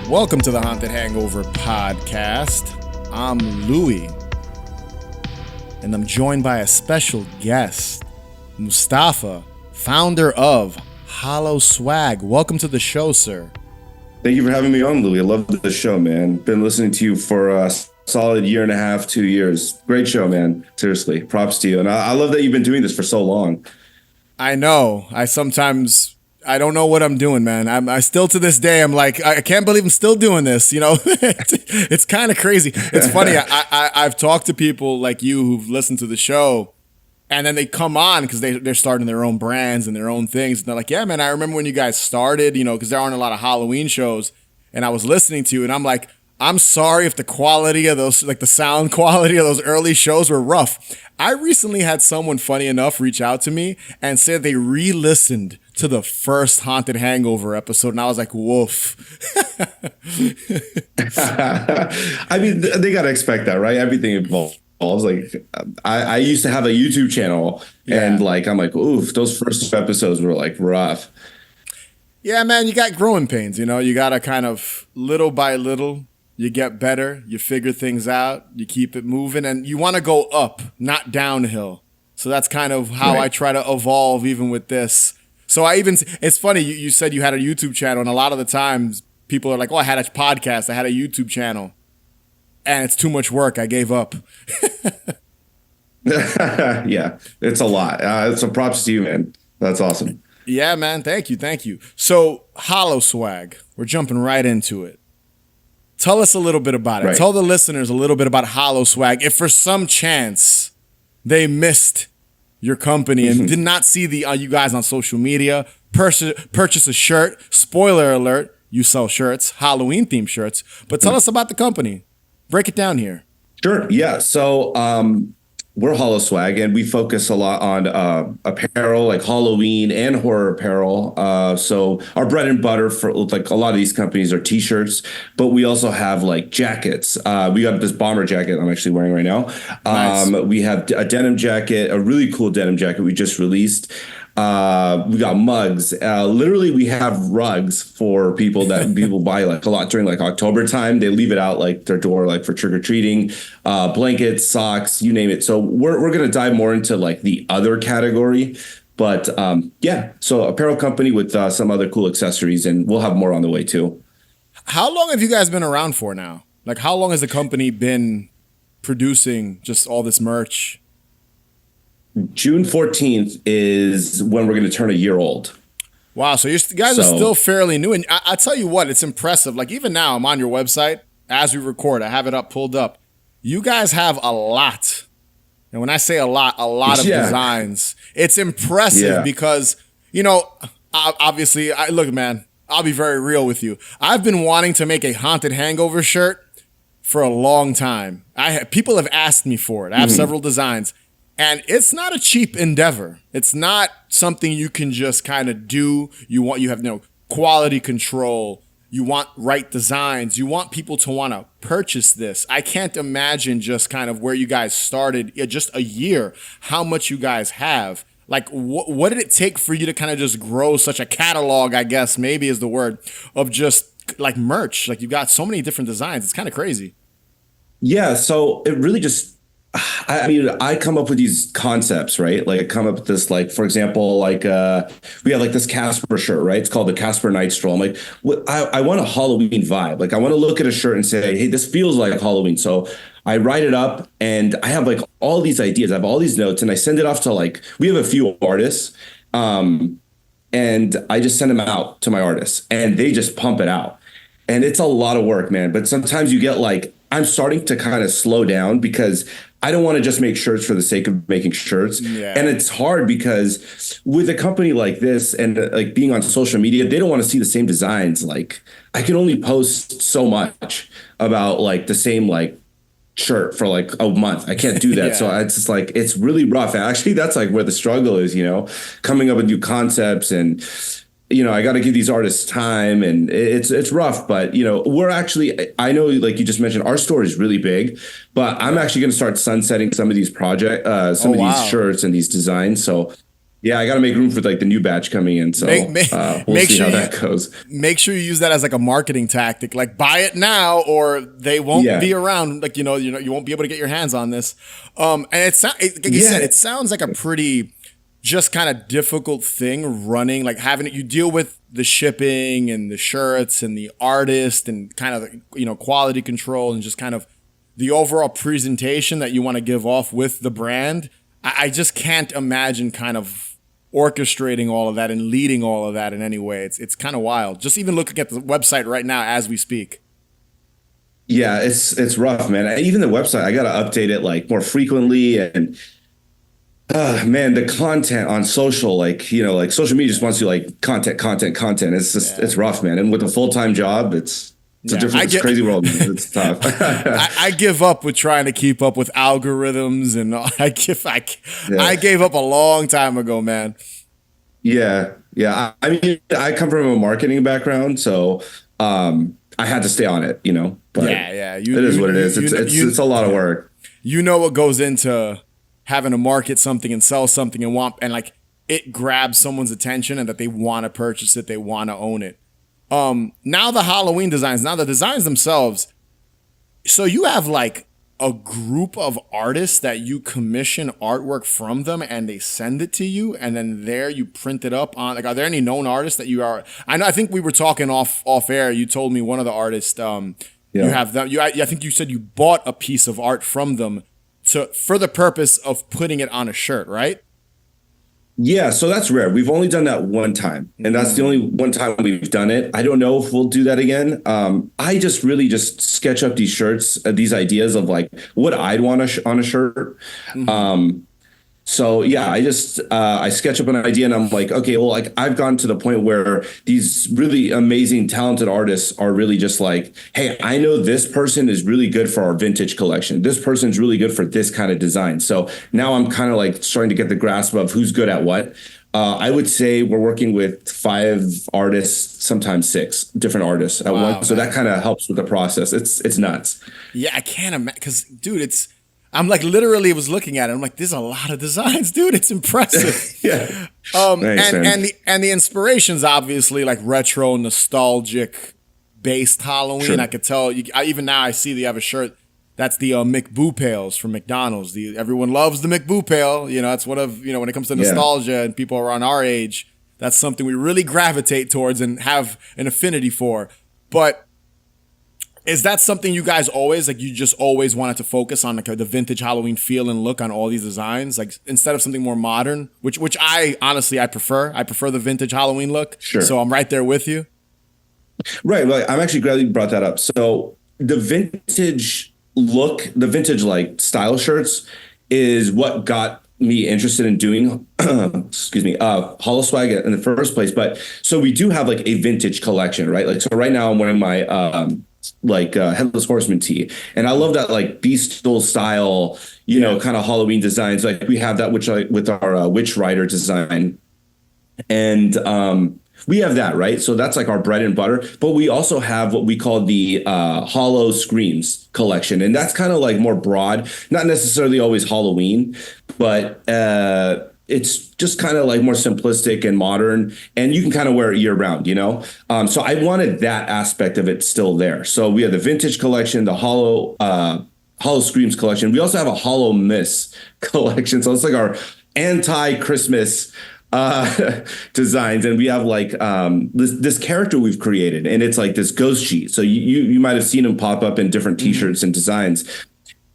Welcome to the Haunted Hangover podcast. I'm Louie, and I'm joined by a special guest, Mustafa, founder of Hallow Swag. Welcome to the show, sir. Thank you for having me on, Louie. I love the show, man. Been listening to you for a solid year and a half, 2 years. Great show, man. Seriously, props to you. And I love that you've been doing this for so long. I know. I don't know what I'm doing, man. I still to this day, I'm like, I can't believe I'm still doing this. You know, it's kind of crazy. It's funny. I've talked to people like you who've listened to the show, and then they come on because they're starting their own brands and their own things. And they're like, yeah, man, I remember when you guys started, you know, because there aren't a lot of Halloween shows. And I was listening to you, and I'm like, I'm sorry if the quality of those, like the sound quality of those early shows were rough. I recently had someone funny enough reach out to me and said they re-listened to the first Haunted Hangover episode, and I was like, woof. I mean, they got to expect that, right? Everything involves. Like, I used to have a YouTube channel, and like, I'm like, oof, those first two episodes were like rough. Yeah, man, you got growing pains, you know? You got to kind of little by little, you get better, you figure things out, you keep it moving, and you want to go up, not downhill. So that's kind of how I try to evolve even with this. So it's funny, you said you had a YouTube channel, and a lot of the times people are like, oh, I had a podcast, I had a YouTube channel, and it's too much work, I gave up. Yeah, it's a lot. So props to you, man. That's awesome. Yeah, man, thank you. So Hallow Swag, we're jumping right into it. Tell us a little bit about it. Right. Tell the listeners a little bit about Hallow Swag. If for some chance they missed your company and did not see you guys on social media, purchase a shirt. Spoiler alert, you sell shirts, Halloween themed shirts. But tell us about the company. Break it down here. Sure. Yeah. So we're Hallow Swag, and we focus a lot on apparel, like Halloween and horror apparel. So our bread and butter for like a lot of these companies are T-shirts, but we also have like jackets. We got this bomber jacket I'm actually wearing right now. Nice. We have a denim jacket, a really cool denim jacket we just released. We got mugs. Literally, we have rugs for people that people buy like a lot during like October time. They leave it out like their door, like for trick or treating. Blankets, socks, you name it. So we're gonna dive more into like the other category, but yeah. So apparel company with some other cool accessories, and we'll have more on the way too. How long have you guys been around for now? Like, how long has the company been producing just all this merch? June 14th is when we're going to turn a year old. Wow. So you guys are still fairly new. And I tell you what, it's impressive. Like, even now, I'm on your website as we record. I have it pulled up. You guys have a lot. And when I say a lot of designs. It's impressive because, you know, obviously, look, man, I'll be very real with you. I've been wanting to make a Haunted Hangover shirt for a long time. People have asked me for it. I have several designs. And it's not a cheap endeavor. It's not something you can just kind of do. You have quality control. You want right designs. You want people to want to purchase this. I can't imagine just kind of where you guys started, just a year, how much you guys have. Like, what did it take for you to kind of just grow such a catalog, I guess maybe is the word, of just like merch? Like, you've got so many different designs. It's kind of crazy. Yeah. So it really I mean, I come up with these concepts, right? Like I come up with this, like, for example, like we have like this Casper shirt, right? It's called the Casper Night Stroll. I'm like, I want a Halloween vibe. Like I want to look at a shirt and say, hey, this feels like Halloween. So I write it up and I have like all these ideas. I have all these notes and I send it off to like, we have a few artists and I just send them out to my artists and they just pump it out. And it's a lot of work, man. But sometimes you get like, I'm starting to kind of slow down because I don't want to just make shirts for the sake of making shirts. Yeah. And it's hard because with a company like this and like being on social media, they don't want to see the same designs. Like I can only post so much about like the same like shirt for like a month. I can't do that. So it's just like, it's really rough. Actually, that's like where the struggle is, you know, coming up with new concepts and, you know, I got to give these artists time and it's rough, but you know, I know, like you just mentioned, our store is really big, but I'm actually going to start sunsetting some of these these shirts and these designs. So Yeah, I got to make room for like the new batch coming in. So Make make, we'll make see sure how you that goes. make sure you use that as like a marketing tactic. Like buy it now, or they won't Yeah. be around. Like you won't be able to get your hands on this. And like you said, Yeah. it sounds like a pretty just kind of difficult thing running. Like having it, you deal with the shipping and the shirts and the artist and kind of quality control and just kind of the overall presentation that you want to give off with the brand. I just can't imagine kind of orchestrating all of that and leading all of that in any way. It's kind of wild. Just even looking at the website right now as we speak. Yeah, it's rough, man. Even the website, I got to update it like more frequently. And man, the content on social, like social media just wants you like content. It's just, it's rough, man. And with a full-time job, it's a different, it's a crazy world, man. It's tough. I give up with trying to keep up with algorithms, and I gave up a long time ago, man. Yeah. Yeah. I mean, I come from a marketing background, so I had to stay on it, but Yeah. it is what it is. It's a lot of work. You know what goes into having to market something and sell something and like it grabs someone's attention and that they want to purchase it, they want to own it. Now the Halloween designs, now the designs themselves. So you have like a group of artists that you commission artwork from them and they send it to you, and then there you print it up on, like, are there any known artists that you are? I think we were talking off air. You told me one of the artists, you have them. I think you said you bought a piece of art from them for the purpose of putting it on a shirt, right? Yeah, so that's rare. We've only done that one time, and that's the only one time we've done it. I don't know if we'll do that again. I just really just sketch up these shirts, these ideas of like what I'd want on a shirt. So yeah, I sketch up an idea and I'm like, okay, well, like I've gotten to the point where these really amazing, talented artists are really just like, hey, I know this person is really good for our vintage collection. This person's really good for this kind of design. So now I'm kind of like starting to get the grasp of who's good at what. I would say we're working with 5 artists, sometimes 6 different artists at once. So that kind of helps with the process. It's nuts. Yeah, I can't imagine, because dude, I'm like literally was looking at it. I'm like, there's a lot of designs, dude. It's impressive. Yeah. Thanks, and the inspiration's obviously like retro, nostalgic based Halloween. Sure. I could tell. Even now, I see they have a shirt that's the McBoo Pails from McDonald's. Everyone loves the McBoo Pail. That's one of when it comes to nostalgia and people around our age, that's something we really gravitate towards and have an affinity for. But is that something you guys always, like, you just always wanted to focus on, like, the vintage Halloween feel and look on all these designs, like, instead of something more modern, which I honestly, I prefer the vintage Halloween look. Sure. So I'm right there with you. Right. Well, I'm actually glad you brought that up. So the vintage look, the vintage like style shirts is what got me interested in doing, Hallow Swag in the first place. But so we do have like a vintage collection, right? Like, so right now I'm wearing my, Headless Horseman tee. And I love that like Beastle style, kind of Halloween designs. Like we have that with our Witch Rider design. And we have that, right? So that's like our bread and butter. But we also have what we call the Hallow Screams collection. And that's kind of like more broad, not necessarily always Halloween, but it's just kind of like more simplistic and modern, and you can kind of wear it year round, So I wanted that aspect of it still there. So we have the vintage collection, the Hallow Screams collection. We also have a Hallow Miss collection. So it's like our anti-Christmas designs, and we have like this character we've created, and it's like this ghost sheet. So you might have seen him pop up in different t-shirts and designs,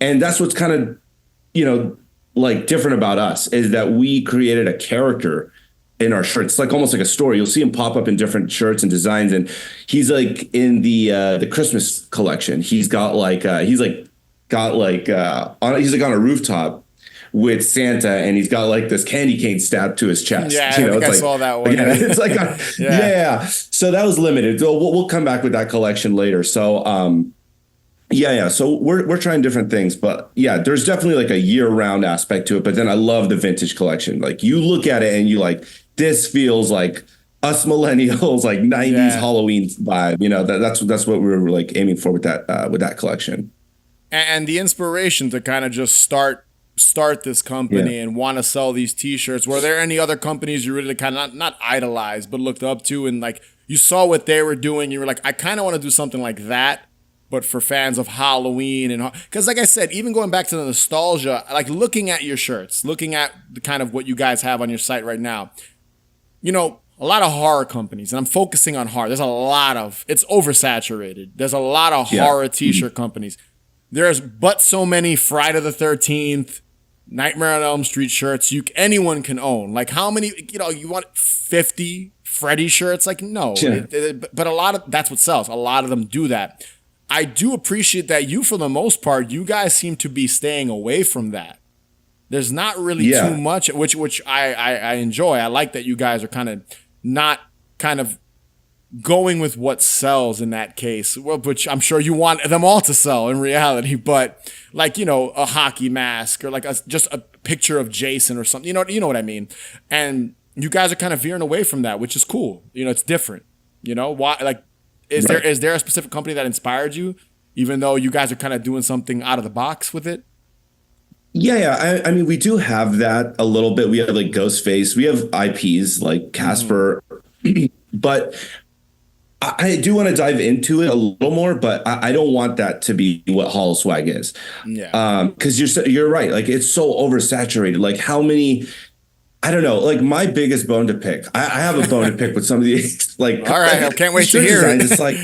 and that's what's kind of like different about us, is that we created a character in our shirts. It's like almost like a story. You'll see him pop up in different shirts and designs, and he's like in the Christmas collection. He's got like he's like on a rooftop with Santa, and he's got like this candy cane stabbed to his chest. Yeah, I saw that one. Yeah, it's like yeah. So that was limited. So we'll come back with that collection later. So yeah. So we're trying different things, but yeah, there's definitely like a year-round aspect to it. But then I love the vintage collection. Like you look at it and you like, this feels like us millennials, like 90s Halloween vibe. That's what we were like aiming for with that collection. And the inspiration to kind of just start start this company and want to sell these t-shirts? Were there any other companies you really kind of not idolized, but looked up to, and like you saw what they were doing, you were like, I kind of want to do something like that, but for fans of Halloween? And because like I said, even going back to the nostalgia, like looking at your shirts, looking at the kind of what you guys have on your site right now, you know, a lot of horror companies, and I'm focusing on horror. There's a lot of, it's oversaturated. There's a lot of horror t-shirt companies. There's but so many Friday the 13th, Nightmare on Elm Street shirts anyone can own. Like how many, you know, you want 50 Freddy shirts? Like no, but a lot of, that's what sells. A lot of them do that. I do appreciate that you, for the most part, you guys seem to be staying away from that. There's not really too much, which I enjoy. I like that you guys are kind of not kind of going with what sells in that case, well, which I'm sure you want them all to sell in reality, but like, you know, a hockey mask or like just a picture of Jason or something, you know what I mean? And you guys are kind of veering away from that, which is cool. You know, it's different, you know, why, like, is there a specific company that inspired you, even though you guys are kind of doing something out of the box with it? Yeah. I mean, we do have that a little bit. We have like Ghostface. We have IPs like Casper, but I do want to dive into it a little more. But I don't want that to be what Hallow Swag is. Yeah. Because you're right. Like it's so oversaturated. Like how many? I don't know. Like my biggest bone to pick. I have a bone to pick with some of these. Like, all right, I can't wait to hear it. It's like.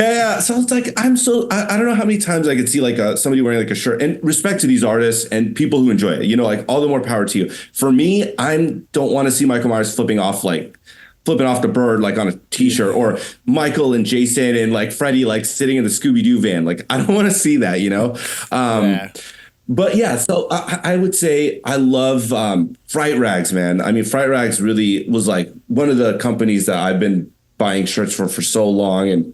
Yeah, so it's like I don't know how many times I could see like somebody wearing like a shirt, and respect to these artists and people who enjoy it. You know, like all the more power to you. For me, I don't want to see Michael Myers flipping off the bird like on a t-shirt, or Michael and Jason and like Freddy like sitting in the Scooby-Doo van. Like I don't want to see that, you know. But yeah, so I would say I love Fright Rags, man. I mean, Fright Rags really was like one of the companies that I've been buying shirts for so long, and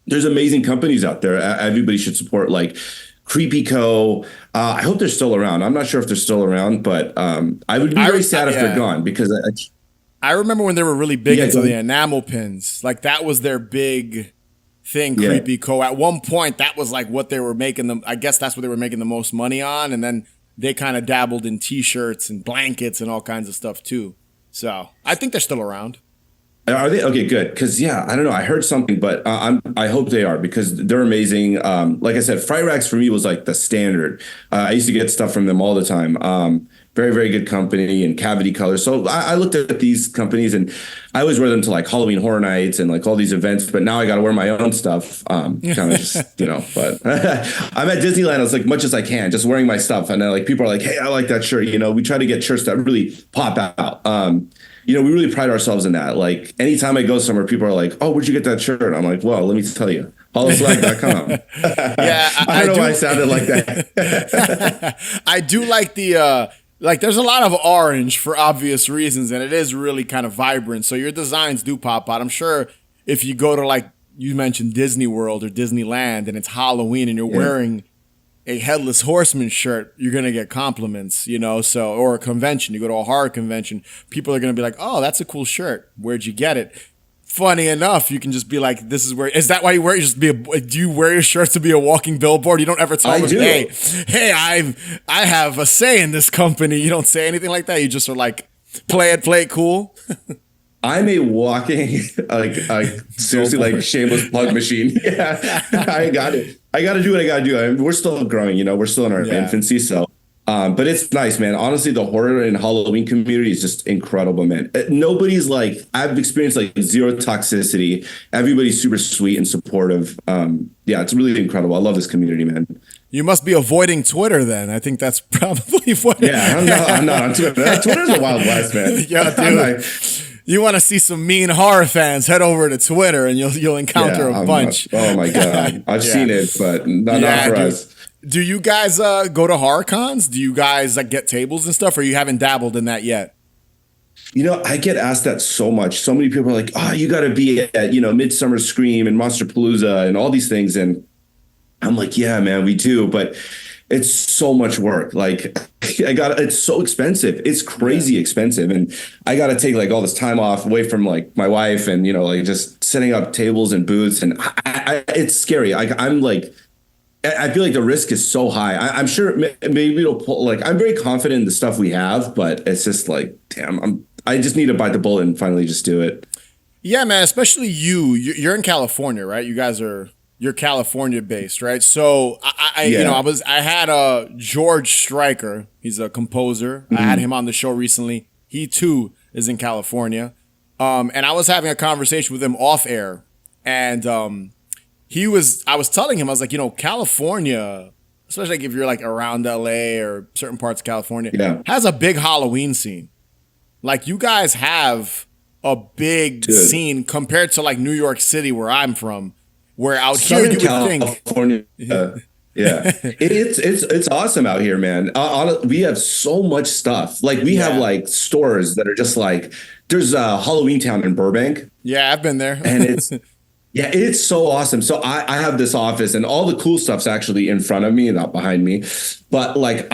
there's amazing companies out there. Everybody should support like Creepy Co. I hope they're still around. I'm not sure if they're still around, but I would be very sad if they're gone, because I remember when they were really big into the enamel pins. Like that was their big thing, Creepy Co. At one point, that was like what they were making them. I guess that's what they were making the most money on. And then they kind of dabbled in t-shirts and blankets and all kinds of stuff too. So I think they're still around. Are they? Okay, good. Because I don't know. I heard something, but I hope they are, because they're amazing. Like I said, Fright Rags for me was like the standard. I used to get stuff from them all the time. Very, very good company, and Cavity Colors. So I looked at these companies, and I always wear them to like Halloween Horror Nights and like all these events. But now I got to wear my own stuff. Kind of just, you know. But I'm at Disneyland as like much as I can, just wearing my stuff. And then like people are like, "Hey, I like that shirt." You know, we try to get shirts that really pop out. You know, we really pride ourselves in that. Like anytime I go somewhere, people are like, "Oh, where'd you get that shirt?" I'm like, "Well, let me tell you, HallowSwag.com." Yeah, I don't know why I sounded like that. I do like the like. There's a lot of orange for obvious reasons, and it is really kind of vibrant. So your designs do pop out. I'm sure if you go to like you mentioned Disney World or Disneyland, and it's Halloween, and you're wearing a Headless Horseman shirt, you're going to get compliments, you know, so, or a convention, you go to a horror convention, people are going to be like, "Oh, that's a cool shirt. Where'd you get it?" Funny enough, you can just be like, "This is where," is that why you wear it? Do you wear your shirts to be a walking billboard? You don't ever tell them, hey, I have a say in this company. You don't say anything like that. You just are like, play it cool. I'm a walking, like seriously, like shameless plug machine. Yeah, I got it. I got to do what I got to do. I mean, we're still growing, you know, we're still in our infancy. So, but it's nice, man. Honestly, the horror and Halloween community is just incredible, man. Nobody's like, I've experienced like zero toxicity. Everybody's super sweet and supportive. Yeah, it's really incredible. I love this community, man. You must be avoiding Twitter then. I think that's probably what. Yeah, I'm not on Twitter. Twitter's a wild west, man. Yeah, dude. You want to see some mean horror fans, head over to Twitter and you'll encounter a bunch. Oh my God. I've seen it, but not for us. Do you guys go to horror cons? Do you guys like get tables and stuff, or you haven't dabbled in that yet? You know, I get asked that so much. So many people are like, "Oh, you got to be at, you know, Midsummer Scream and Monsterpalooza and all these things." And I'm like, "Yeah, man, we do." But it's so much work. Like it's so expensive. It's crazy expensive. And I got to take like all this time off away from like my wife and, you know, like just setting up tables and booths. And it's scary. I'm like, I feel like the risk is so high. I'm sure maybe it'll pull. Like I'm very confident in the stuff we have, but it's just like, damn, I just need to bite the bullet and finally just do it. Yeah, man. Especially you. You're in California, right? You're California based, right? So Yeah. I had George Stryker. He's a composer. I had Mhm. him on the show recently. He too is in California. And I was having a conversation with him off air, and I was telling him, I was like, California, especially like if you're like around LA or certain parts of California, Yeah, has a big Halloween scene. Like you guys have a big dude. scene compared to like New York City where I'm from, where out here Southern you would think, California. Yeah, it's awesome out here, man. We have so much stuff. Like we have yeah, like stores that are just like there's a Halloween Town in Burbank, yeah, I've been there. and yeah, it's so awesome. So I have this office, and all the cool stuff's actually in front of me, not behind me. But like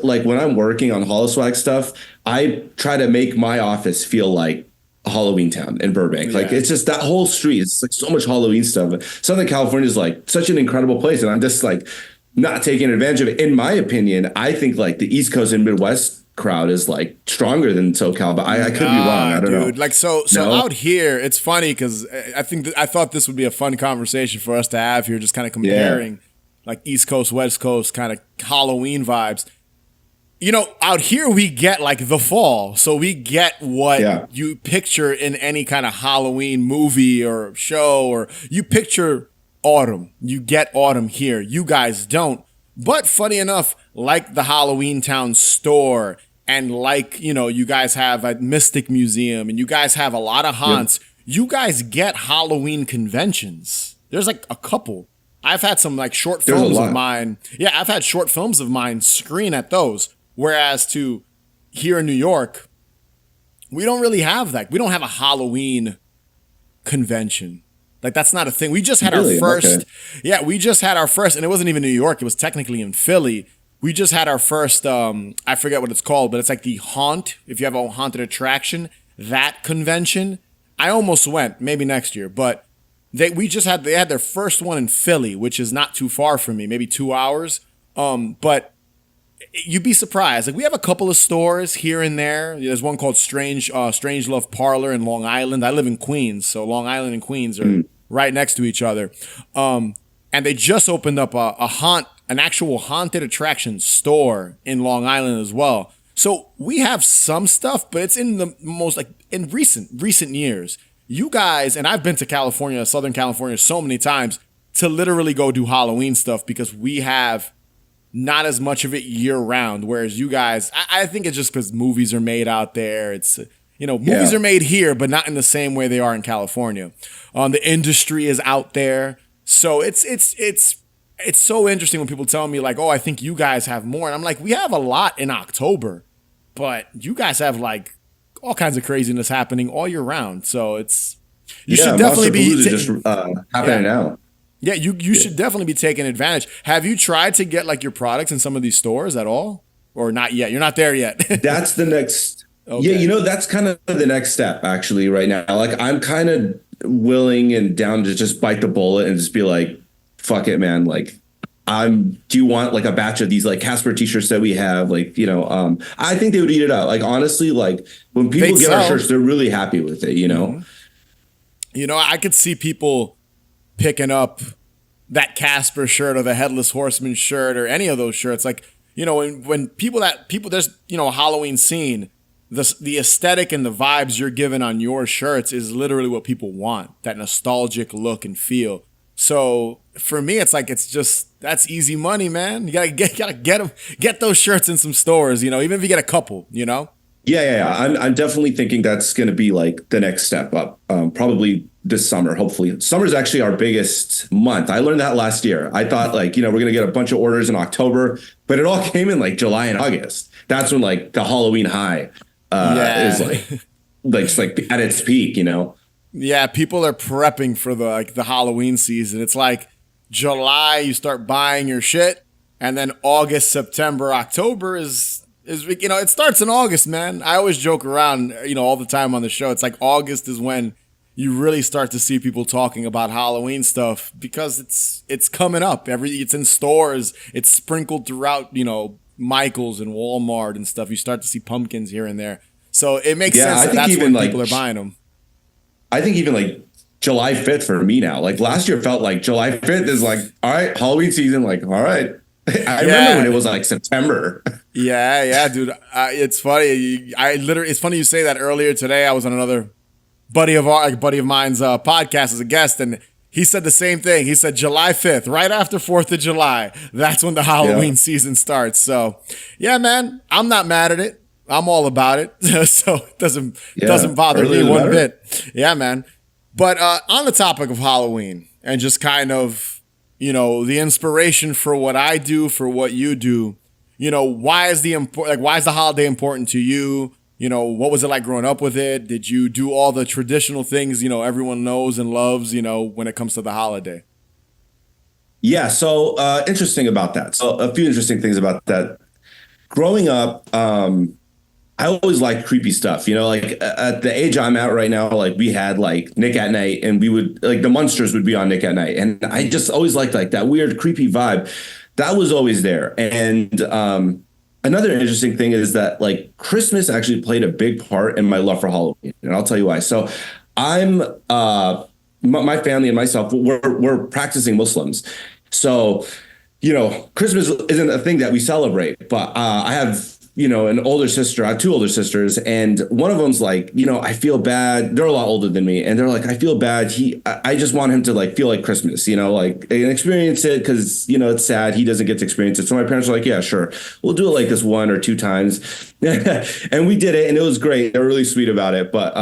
like when I'm working on Hallow Swag stuff, I try to make my office feel like a Halloween Town in Burbank. Like Yeah. it's just that whole street. It's like so much Halloween stuff. Southern California is like such an incredible place, and I'm just like not taking advantage of it. In my opinion, I think like the East Coast and Midwest crowd is like stronger than SoCal, but I could be wrong. Nah, I don't know. dude. Like so No. out here, it's funny because I thought this would be a fun conversation for us to have here, just kind of Yeah. comparing like East Coast, West Coast kind of Halloween vibes. Out here we get like the fall, so we get what Yeah. you picture in any kind of Halloween movie or show, or you picture autumn. You get autumn here. You guys don't. But funny enough, like the Halloween Town store, and like you guys have a Mystic Museum, and you guys have a lot of Yep. haunts. You guys get Halloween conventions. There's like a couple. I've had some like short There's a films of lot. mine. Yeah, I've had short films of mine screen at those. Whereas to here in New York, we don't really have that. We don't have a Halloween convention. Like that's not a thing. We just had our Really? Okay. first. Yeah, we just had our first, and it wasn't even New York. It was technically in Philly. We just had our first. I forget what it's called, but it's like the haunt. If you have a haunted attraction, that convention. I almost went. Maybe next year, but they had their first one in Philly, which is not too far from me. Maybe 2 hours. But you'd be surprised. Like we have a couple of stores here and there. There's one called Strange Love Parlor in Long Island. I live in Queens, so Long Island and Queens are right next to each other. And they just opened up an actual haunted attraction store in Long Island as well. So we have some stuff, but it's in the most like in recent years. You guys, and I've been to California, Southern California, so many times to literally go do Halloween stuff because we have not as much of it year round. Whereas you guys, I think it's just because movies are made out there. It's movies Yeah. are made here, but not in the same way they are in California. The industry is out there, so it's so interesting when people tell me like, oh, I think you guys have more, and I'm like, we have a lot in October, but you guys have like all kinds of craziness happening all year round. So you Yeah. should definitely Monster be Palooza just happening yeah. now. Yeah, you should definitely be taking advantage. Have you tried to get like your products in some of these stores at all? Or not yet? You're not there yet. That's the next. Yeah, Okay. that's kind of the next step actually right now. Like I'm kind of willing and down to just bite the bullet and just be like, fuck it, man. Like do you want like a batch of these like Casper t-shirts that we have? Like, I think they would eat it out. Like honestly, like when people They'd get our sell. shirts, they're really happy with it. I could see people picking up that Casper shirt or the Headless Horseman shirt or any of those shirts. Like, when people there's, a Halloween scene, the aesthetic and the vibes you're giving on your shirts is literally what people want, that nostalgic look and feel. So for me, it's like, that's easy money, man. You get those shirts in some stores, even if you get a couple. Yeah. I'm definitely thinking that's going to be like the next step up. Probably this summer, hopefully. Summer's actually our biggest month. I learned that last year. I thought like, we're going to get a bunch of orders in October, but it all came in like July and August. That's when like the Halloween high is Yeah. like it's like at its peak. Yeah, people are prepping for the Halloween season. It's like July, you start buying your shit, and then August, September, October is it starts in August, man. I always joke around, all the time on the show. It's like August is when you really start to see people talking about Halloween stuff because it's coming up. It's in stores. It's sprinkled throughout, Michael's and Walmart and stuff. You start to see pumpkins here and there. So it makes Yeah, sense I that think that's even when like people are buying them. I think even like July 5th for me now. Like last year felt like July 5th is like, all right, Halloween season, like, all right. I remember when it was like September. Yeah, dude. It's funny. It's funny you say that. Earlier today, I was on another buddy of mine's podcast as a guest, and he said the same thing. He said July 5th, right after 4th of July. That's when the Halloween season starts. So, yeah, man, I'm not mad at it. I'm all about it. So it doesn't bother me one bit. Yeah, man. But on the topic of Halloween and just kind of, the inspiration for what I do, for what you do, why is the holiday important to you? What was it like growing up with it? Did you do all the traditional things, everyone knows and loves, when it comes to the holiday? Yeah, so interesting about that. So a few interesting things about that. Growing up, I always liked creepy stuff, like at the age I'm at right now, like we had like Nick at Night and we would like the Munsters would be on Nick at Night. And I just always liked like that weird, creepy vibe that was always there. And another interesting thing is that like Christmas actually played a big part in my love for Halloween. And I'll tell you why. So I'm my family and myself, we're practicing Muslims. So, Christmas isn't a thing that we celebrate, but I have an older sister. I have two older sisters, and one of them's like, I feel bad. They're a lot older than me, and they're like, I feel bad. I just want him to like feel like Christmas, like and experience it because it's sad he doesn't get to experience it. So my parents are like, yeah, sure, we'll do it like this 1 or 2 times, and we did it, and it was great. They're really sweet about it, but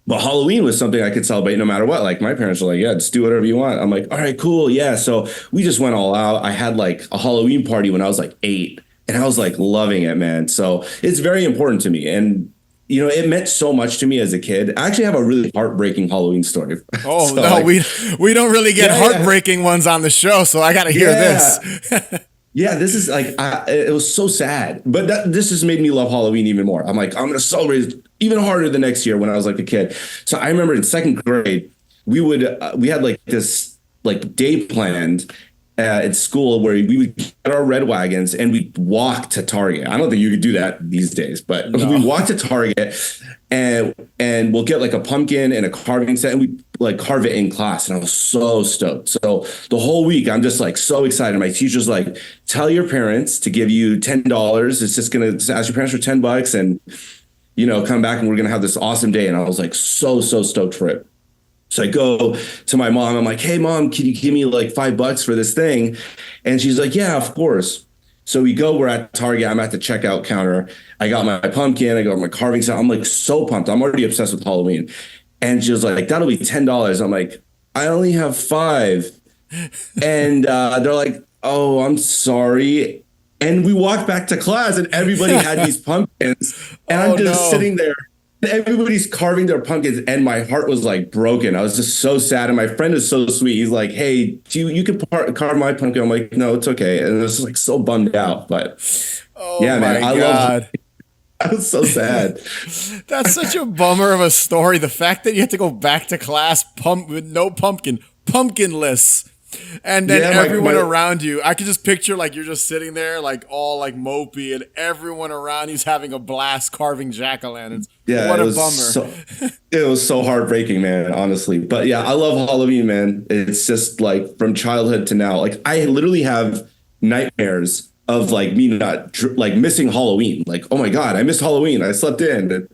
Halloween was something I could celebrate no matter what. Like my parents were like, yeah, just do whatever you want. I'm like, all right, cool. Yeah. So we just went all out. I had like a Halloween party when I was like 8 and I was like loving it, man. So it's very important to me. And, it meant so much to me as a kid. I actually have a really heartbreaking Halloween story. Oh, so, no, like, we don't really get heartbreaking ones on the show. So I got to hear this. Yeah, this is like, it was so sad, but this just made me love Halloween even more. I'm like, I'm going to celebrate it even harder the next year when I was like a kid. So I remember in 2nd grade, we had like this like day planned at school where we would get our red wagons and we'd walk to Target. I don't think you could do that these days, but we walk to Target and we'll get like a pumpkin and a carving set and we like carve it in class. And I was so stoked. So the whole week I'm just like so excited. My teacher's like, tell your parents to give you $10. It's just going to ask your parents for $10 and, come back and we're going to have this awesome day. And I was like so stoked for it. So I go to my mom. I'm like, hey, Mom, can you give me like $5 for this thing? And she's like, yeah, of course. So we go. We're at Target. I'm at the checkout counter. I got my pumpkin. I got my carving set. I'm like so pumped. I'm already obsessed with Halloween. And she was like, that'll be $10. I'm like, I only have 5. And they're like, oh, I'm sorry. And we walked back to class and everybody had these pumpkins. And I'm just sitting there. Everybody's carving their pumpkins and my heart was like broken. I was just so sad. And my friend is so sweet. He's like, hey, you can carve my pumpkin. I'm like, no, it's okay. And I was like so bummed out. But yeah, man, I was so sad. That's such a bummer of a story. The fact that you had to go back to class with no pumpkin, pumpkinless. And then everyone around you, I could just picture like you're just sitting there like all like mopey and everyone around you's having a blast carving jack-o'-lanterns. Yeah, what a bummer. It was so heartbreaking, man, honestly. But yeah, I love Halloween, man. It's just like from childhood to now. Like I literally have nightmares of like me not like missing Halloween. Like, oh my God, I missed Halloween. I slept in.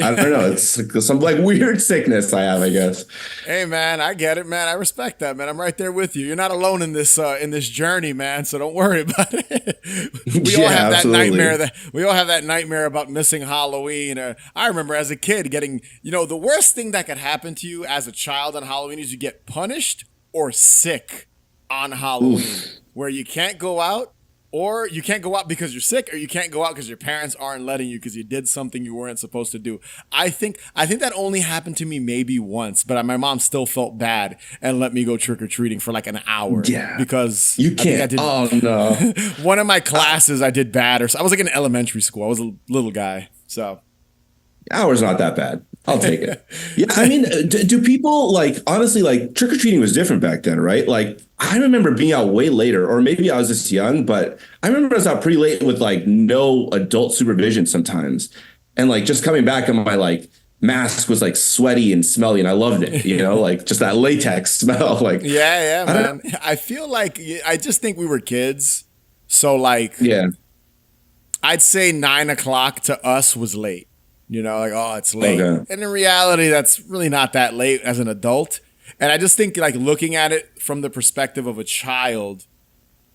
I don't know. It's like some like weird sickness I have, I guess. Hey, man, I get it, man. I respect that, man. I'm right there with you. You're not alone in this journey, man. So don't worry about it. We all have that nightmare. We all have that nightmare about missing Halloween. I remember as a kid getting, the worst thing that could happen to you as a child on Halloween is you get punished or sick on Halloween, where you can't go out. Or you can't go out because you're sick, or you can't go out because your parents aren't letting you because you did something you weren't supposed to do. I think that only happened to me maybe once, but my mom still felt bad and let me go trick-or-treating for like an hour. Yeah. Because you can't. Oh, no. One of my classes I did bad. I was like in elementary school. I was a little guy. So. Hour's not that bad. I'll take it. Yeah, I mean, do people like honestly like trick or treating was different back then, right? Like I remember being out way later, or maybe I was just young, but I remember I was out pretty late with like no adult supervision sometimes, and like just coming back and my like mask was like sweaty and smelly, and I loved it. You know, like just that latex smell. Like Yeah, I man. don't. I feel like I just think we were kids. So like Yeah. I'd say 9 o'clock to us was late. You know, like, oh, it's late. Okay. And in reality, that's really not that late as an adult. And I just think like looking at it from the perspective of a child,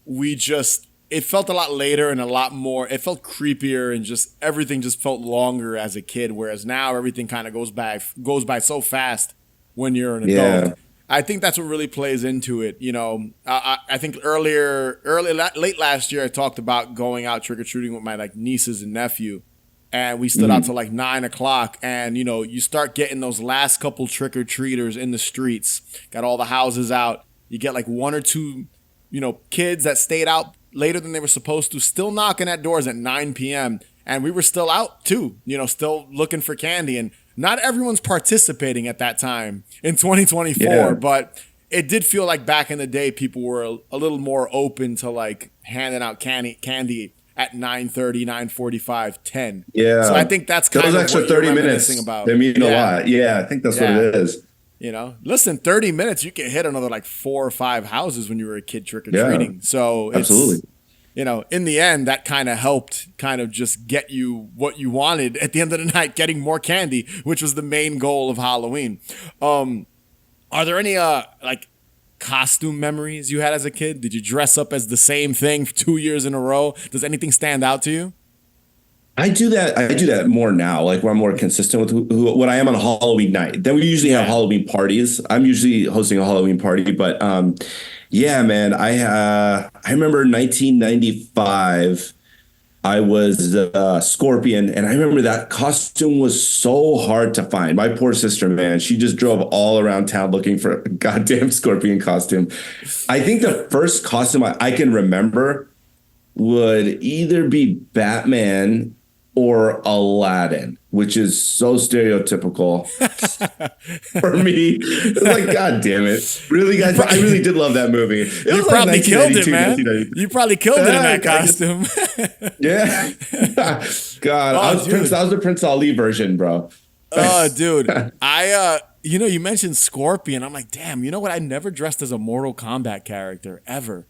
it felt a lot later and a lot more, it felt creepier and just everything just felt longer as a kid. Whereas now everything kind of goes by so fast when you're an Yeah. adult. I think that's what really plays into it. You know, I think late last year, I talked about going out trick or treating with my like nieces and nephew, and we stood out till like 9 o'clock. And you know, you start getting those last couple trick or treaters in the streets. Got all the houses out. You get like one or two, you know, kids that stayed out later than they were supposed to, still knocking at doors at 9 p.m. And we were still out too, you know, still looking for candy. And not everyone's participating at that time in 2024, Yeah. but it did feel like back in the day, people were a little more open to like handing out candy at 9:30, 9:45, 10. So I Yeah. think that's kind Those of extra what you're 30 reminiscing minutes, about. they mean a Yeah, lot. Yeah, I think that's what yeah. it is. You know, listen, 30 minutes, you can hit another like 4 or 5 houses when you were a kid trick or Yeah, treating. So it's, absolutely. you know, in the end, that kind of helped kind of just get you what you wanted at the end of the night, getting more candy, which was the main goal of Halloween. Are there any like costume memories you had as a kid? Did you dress up as the same thing for 2 years in a row? Does anything stand out to you? I do that. I do that more now, like where I'm more consistent with what I am on a Halloween night. Then we usually have Yeah. Halloween parties. I'm usually hosting a Halloween party, but yeah, man, I remember 1995. I was Scorpion, and I remember that costume was so hard to find. My poor sister, man, she just drove all around town looking for a goddamn Scorpion costume. I think the first costume I can remember would either be Batman or Aladdin, which is so stereotypical for me. It's like, God damn it. Really, guys? I really did love that movie. It You was like probably killed it, 1992, man. 1993. You probably killed it in that Yeah, I guess- costume. Yeah. God, Oh, I was the Prince Ali version, bro. Oh, dude. You know, you mentioned Scorpion. I'm like, damn, you know what? I never dressed as a Mortal Kombat character ever.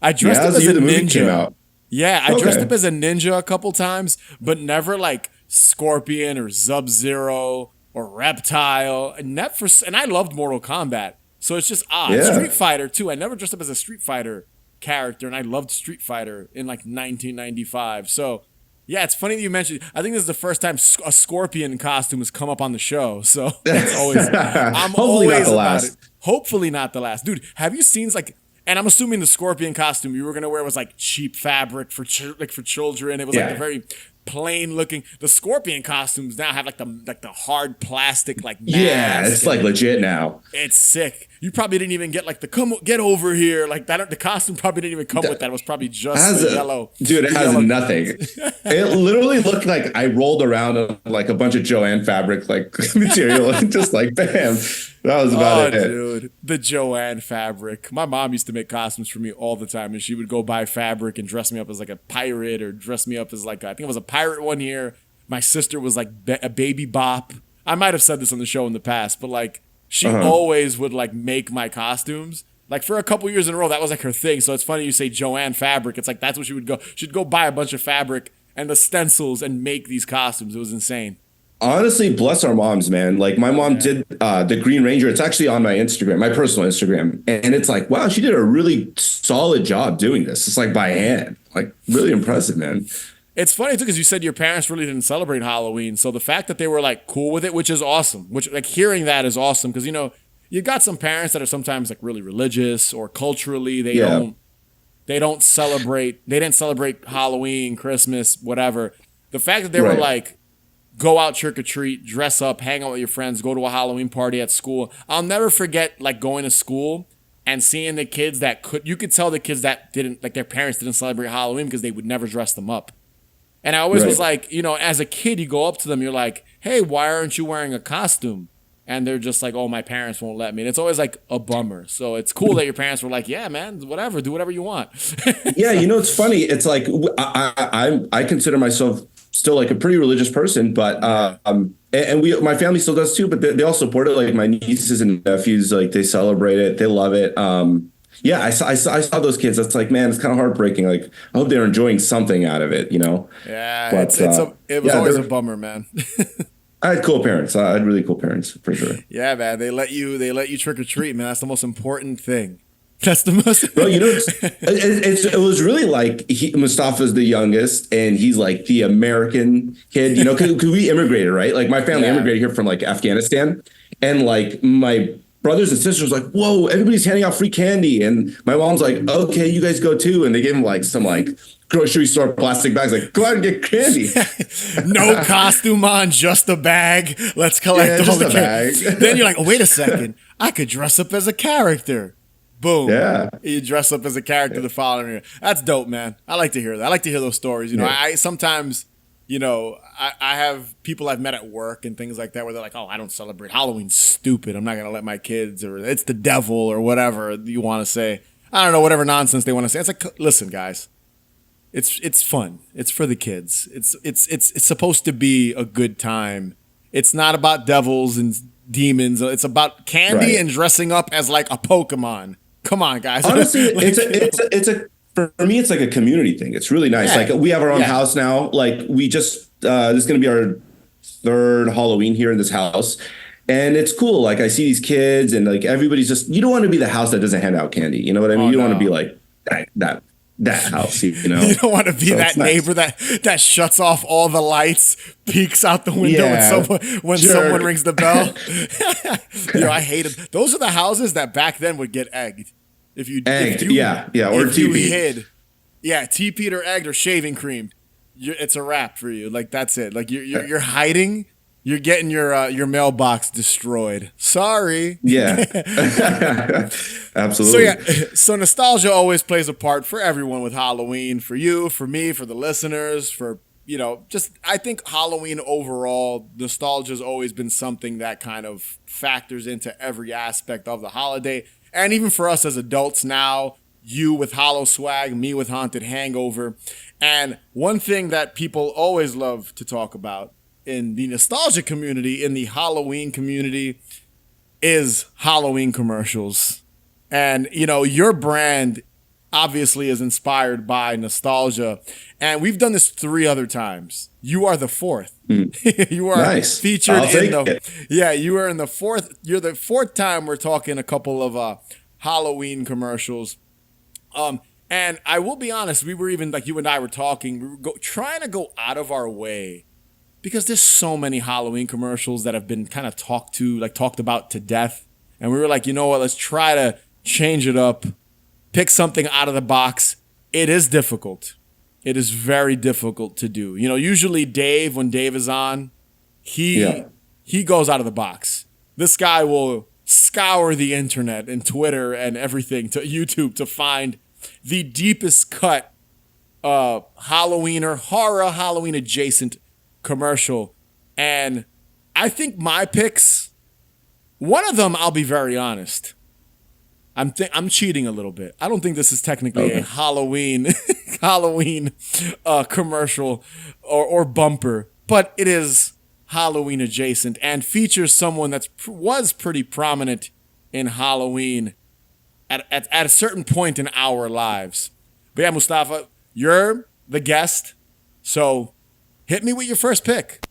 I dressed Yeah, up that's as the a year the movie came ninja. out. Yeah, I dressed Okay. up as a ninja a couple times, but never like Scorpion or Sub-Zero or Reptile. And I loved Mortal Kombat. So it's just odd. Yeah. Street Fighter too. I never dressed up as a Street Fighter character, and I loved Street Fighter in like 1995. So yeah, it's funny that you mentioned. I think this is the first time a Scorpion costume has come up on the show. So that's always. I'm Hopefully not always the about last. it. Hopefully not the last, dude. Have you seen like? And I'm assuming the Scorpion costume you were gonna wear was like cheap fabric for for children. It was like Yeah. the very plain looking. The Scorpion costumes now have like the hard plastic like mask. Yeah, it's like and legit now. it's sick. You probably didn't even get like get over here like that. The costume probably didn't even come with that. It was probably just the yellow. Dude, it the has yellow- nothing. It literally looked like I rolled around on like a bunch of Joanne fabric like material and just like bam. That was Oh, about it. dude, the Joanne fabric. My mom used to make costumes for me all the time, and she would go buy fabric and dress me up as like a pirate, or dress me up as like I think I was a pirate one year. My sister was like a baby bop. I might have said this on the show in the past, but like she always would like make my costumes. Like for a couple years in a row, that was like her thing. So it's funny you say Joanne fabric. It's like that's what she would go. She'd go buy a bunch of fabric and the stencils and make these costumes. It was insane. Honestly, bless our moms, man. Like my mom did the Green Ranger. It's actually on my Instagram, my personal Instagram. And it's like, wow, she did a really solid job doing this. It's like by hand. Like really impressive, man. It's funny too because you said your parents really didn't celebrate Halloween, so the fact that they were like cool with it, which is awesome. Which like hearing that is awesome because you know you got some parents that are sometimes like really religious or culturally they don't celebrate. They didn't celebrate Halloween, Christmas, whatever. The fact that they were Right. like go out trick or treat, dress up, hang out with your friends, go to a Halloween party at school. I'll never forget like going to school and seeing the kids you could tell the kids that didn't like their parents didn't celebrate Halloween because they would never dress them up. And I always was Right. like, you know, as a kid, you go up to them, you're like, hey, why aren't you wearing a costume? And they're just like, oh, my parents won't let me. And it's always like a bummer. So it's cool that your parents were like, yeah, man, whatever, do whatever you want. Yeah, you know, it's funny. It's like I consider myself still like a pretty religious person, but and we my family still does too. But they all support it. Like my nieces and nephews, like they celebrate it, they love it. Yeah, I saw those kids. That's like, man, it's kind of heartbreaking. Like I hope they're enjoying something out of it, you know. Yeah, But it was always a bummer, man. I had cool parents. I had really cool parents for sure. Yeah, man. They let you trick or treat, man. That's the most important thing. That's the most. Bro, you know, it was really like Mustafa's the youngest, and he's like the American kid. You know, because we immigrated, right? Like my family immigrated here from like Afghanistan, and like my brothers and sisters like, whoa, everybody's handing out free candy, and my mom's like, okay, you guys go too, and they gave him like some like grocery store plastic bags, like go out and get candy. No costume on, just a bag. Let's collect all the candy. Then you're like, oh, wait a second, I could dress up as a character. Boom. Yeah. You dress up as a character the following year. That's dope, man. I like to hear that. I like to hear those stories. You know, I sometimes, you know, I have people I've met at work and things like that where they're like, oh, I don't celebrate Halloween. Stupid. I'm not going to let my kids, or it's the devil, or whatever you want to say. I don't know, whatever nonsense they want to say. It's like, listen, guys. It's fun. It's for the kids. It's supposed to be a good time. It's not about devils and demons. It's about candy and dressing up as like a Pokemon. Come on, guys. Honestly, like, it's a for me, it's like a community thing. It's really nice. Yeah. Like we have our own house now. Like we just this is gonna be our third Halloween here in this house. And it's cool. Like I see these kids and like everybody's just, you don't want to be the house that doesn't hand out candy. You know what I mean? You don't want to be like that house, you know. You don't want to be that neighbor that shuts off all the lights, peeks out the window when someone rings the bell. You know, I hated those are the houses that back then would get egged. If you or TP'd. Yeah, TP'd or egged or shaving creamed. It's a wrap for you. Like that's it. Like you're hiding. You're getting your mailbox destroyed. Sorry. Yeah. Absolutely. So nostalgia always plays a part for everyone with Halloween. For you, for me, for the listeners, for, you know, just I think Halloween overall, nostalgia's always been something that kind of factors into every aspect of the holiday. And even for us as adults now, you with Hallow Swag, me with Haunted Hangover. And one thing that people always love to talk about in the nostalgia community, in the Halloween community, is Halloween commercials. And, you know, your brand obviously is inspired by nostalgia. And we've done this 3 other times. You are the 4th. You are featured in you are in the 4th. You're the 4th time we're talking a couple of Halloween commercials. And I will be honest, we were even, like you and I were talking, we were trying to go out of our way, because there's so many Halloween commercials that have been kind of talked about to death. And we were like, you know what, let's try to change it up, pick something out of the box. It is difficult. It is very difficult to do. You know, usually Dave, when Dave is on, he goes out of the box. This guy will scour the internet and Twitter and everything, to YouTube, to find the deepest cut Halloween or horror Halloween adjacent commercial. And I think my picks, one of them, I'll be very honest, I'm cheating a little bit. I don't think this is technically a Halloween commercial or bumper, but it is Halloween adjacent and features someone that was pretty prominent in Halloween at a certain point in our lives. But yeah, Mustafa, you're the guest, so hit me with your first pick.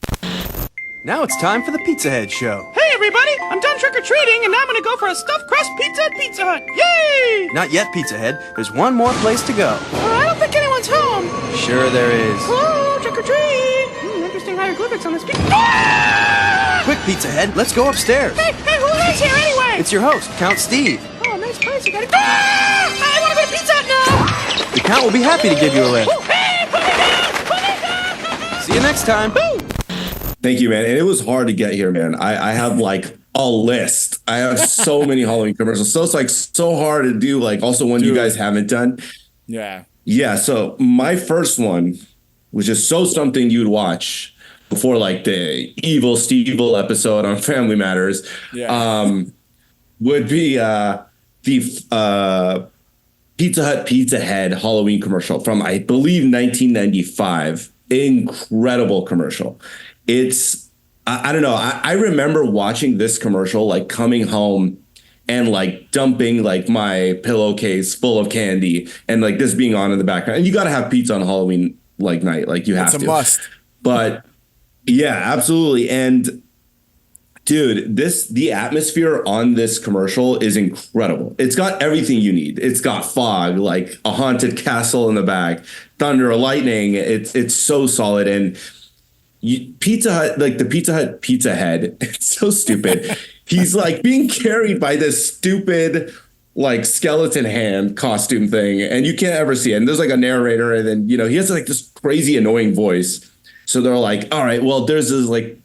Now it's time for the Pizza Head Show. Hey everybody, I'm done trick-or-treating and now I'm gonna go for a stuffed crust pizza at Pizza Hut. Yay! Not yet, Pizza Head. There's one more place to go. I don't think anyone's home. Sure there is. Hello, trick-or-treat. Interesting hieroglyphics on this pizza. Ah! Quick, Pizza Head, let's go upstairs. Hey, who is here anyway? It's your host, Count Steve. Oh, nice place. You got it. Ah! I want to go to Pizza Hut now. The Count will be happy to give you a lift. Oh, hey, put me down! Put me down! See you next time. Thank you, man. And it was hard to get here, man. I have like a list. I have so many Halloween commercials. So it's like so hard to do, like also one you guys haven't done. Yeah. Yeah. So my first one, which is so something you'd watch, before like the evil Steve-vil episode on Family Matters, would be the Pizza Hut Pizza Head Halloween commercial from, I believe, 1995. Incredible commercial. It's, I don't know. I remember watching this commercial, like coming home and like dumping like my pillowcase full of candy and like this being on in the background. And you got to have pizza on Halloween like night. Like you have to. It's a must. But yeah, absolutely. And dude, the atmosphere on this commercial is incredible. It's got everything you need. It's got fog, like a haunted castle in the back, thunder, lightning. It's so solid. And Pizza Hut, like the Pizza Hut Pizza Head, it's so stupid. He's like being carried by this stupid like skeleton hand costume thing, and you can't ever see it. And there's like a narrator, and then he has like this crazy annoying voice. So they're like, all right, well, there's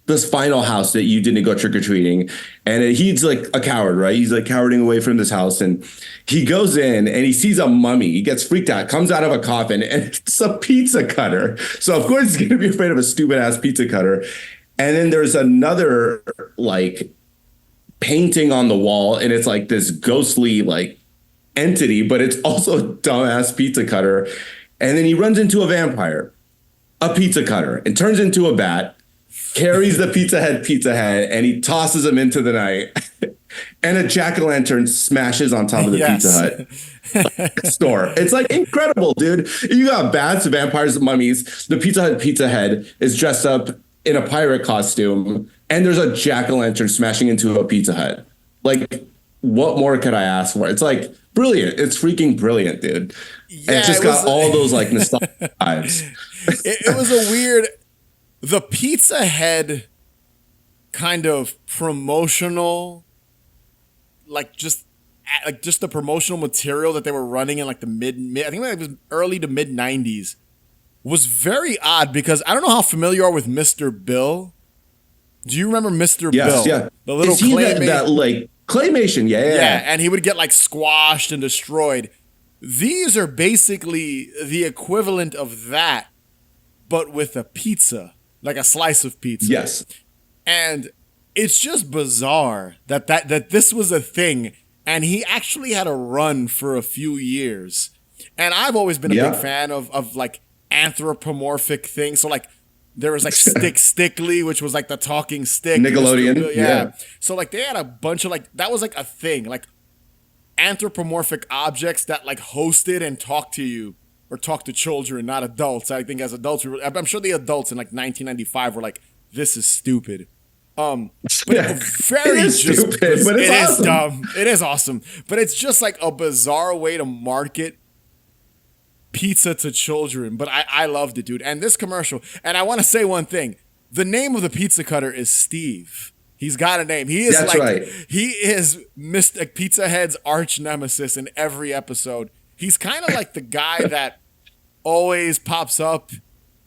this final house that you didn't go trick-or-treating. And he's like a coward, right? He's like cowarding away from this house. And he goes in and he sees a mummy. He gets freaked out, comes out of a coffin, and it's a pizza cutter. So of course he's going to be afraid of a stupid ass pizza cutter. And then there's another like painting on the wall. And it's like this ghostly like entity, but it's also a dumbass pizza cutter. And then he runs into a vampire, a pizza cutter, and turns into a bat, carries the pizza head, and he tosses him into the night. And a jack-o'-lantern smashes on top of the Pizza Hut store. It's like incredible, dude. You got bats, vampires, mummies. The Pizza Hut pizza head is dressed up in a pirate costume, and there's a jack-o'-lantern smashing into a Pizza Hut. Like, what more could I ask for? It's like brilliant. It's freaking brilliant, dude. Yeah, and it's just got all those like nostalgic vibes. It was a weird, the Pizza Head kind of promotional, like just the promotional material that they were running in like the mid I think it was early to mid 90s was very odd, because I don't know how familiar you are with Mr. Bill. Do you remember Mr. Bill? Yeah. The little claymation. That like claymation, yeah. And he would get like squashed and destroyed. These are basically the equivalent of that, but with a pizza, like a slice of pizza. Yes. And it's just bizarre that this was a thing, and he actually had a run for a few years. And I've always been a big fan of like anthropomorphic things. So like there was like Stickly, which was like the talking stick. Nickelodeon. Yeah. So like they had a bunch of like, that was like a thing, like anthropomorphic objects that like hosted and talked to you, or talk to children, not adults. I think as adults, I'm sure the adults in like 1995 were like, this is stupid. But very it is just stupid, but it's awesome. Is dumb. It is awesome. But it's just like a bizarre way to market pizza to children. But I loved it, dude. And this commercial, and I want to say one thing. The name of the pizza cutter is Steve. He's got a name. He is he is Mr. Pizza Head's arch nemesis in every episode. He's kind of like the guy that always pops up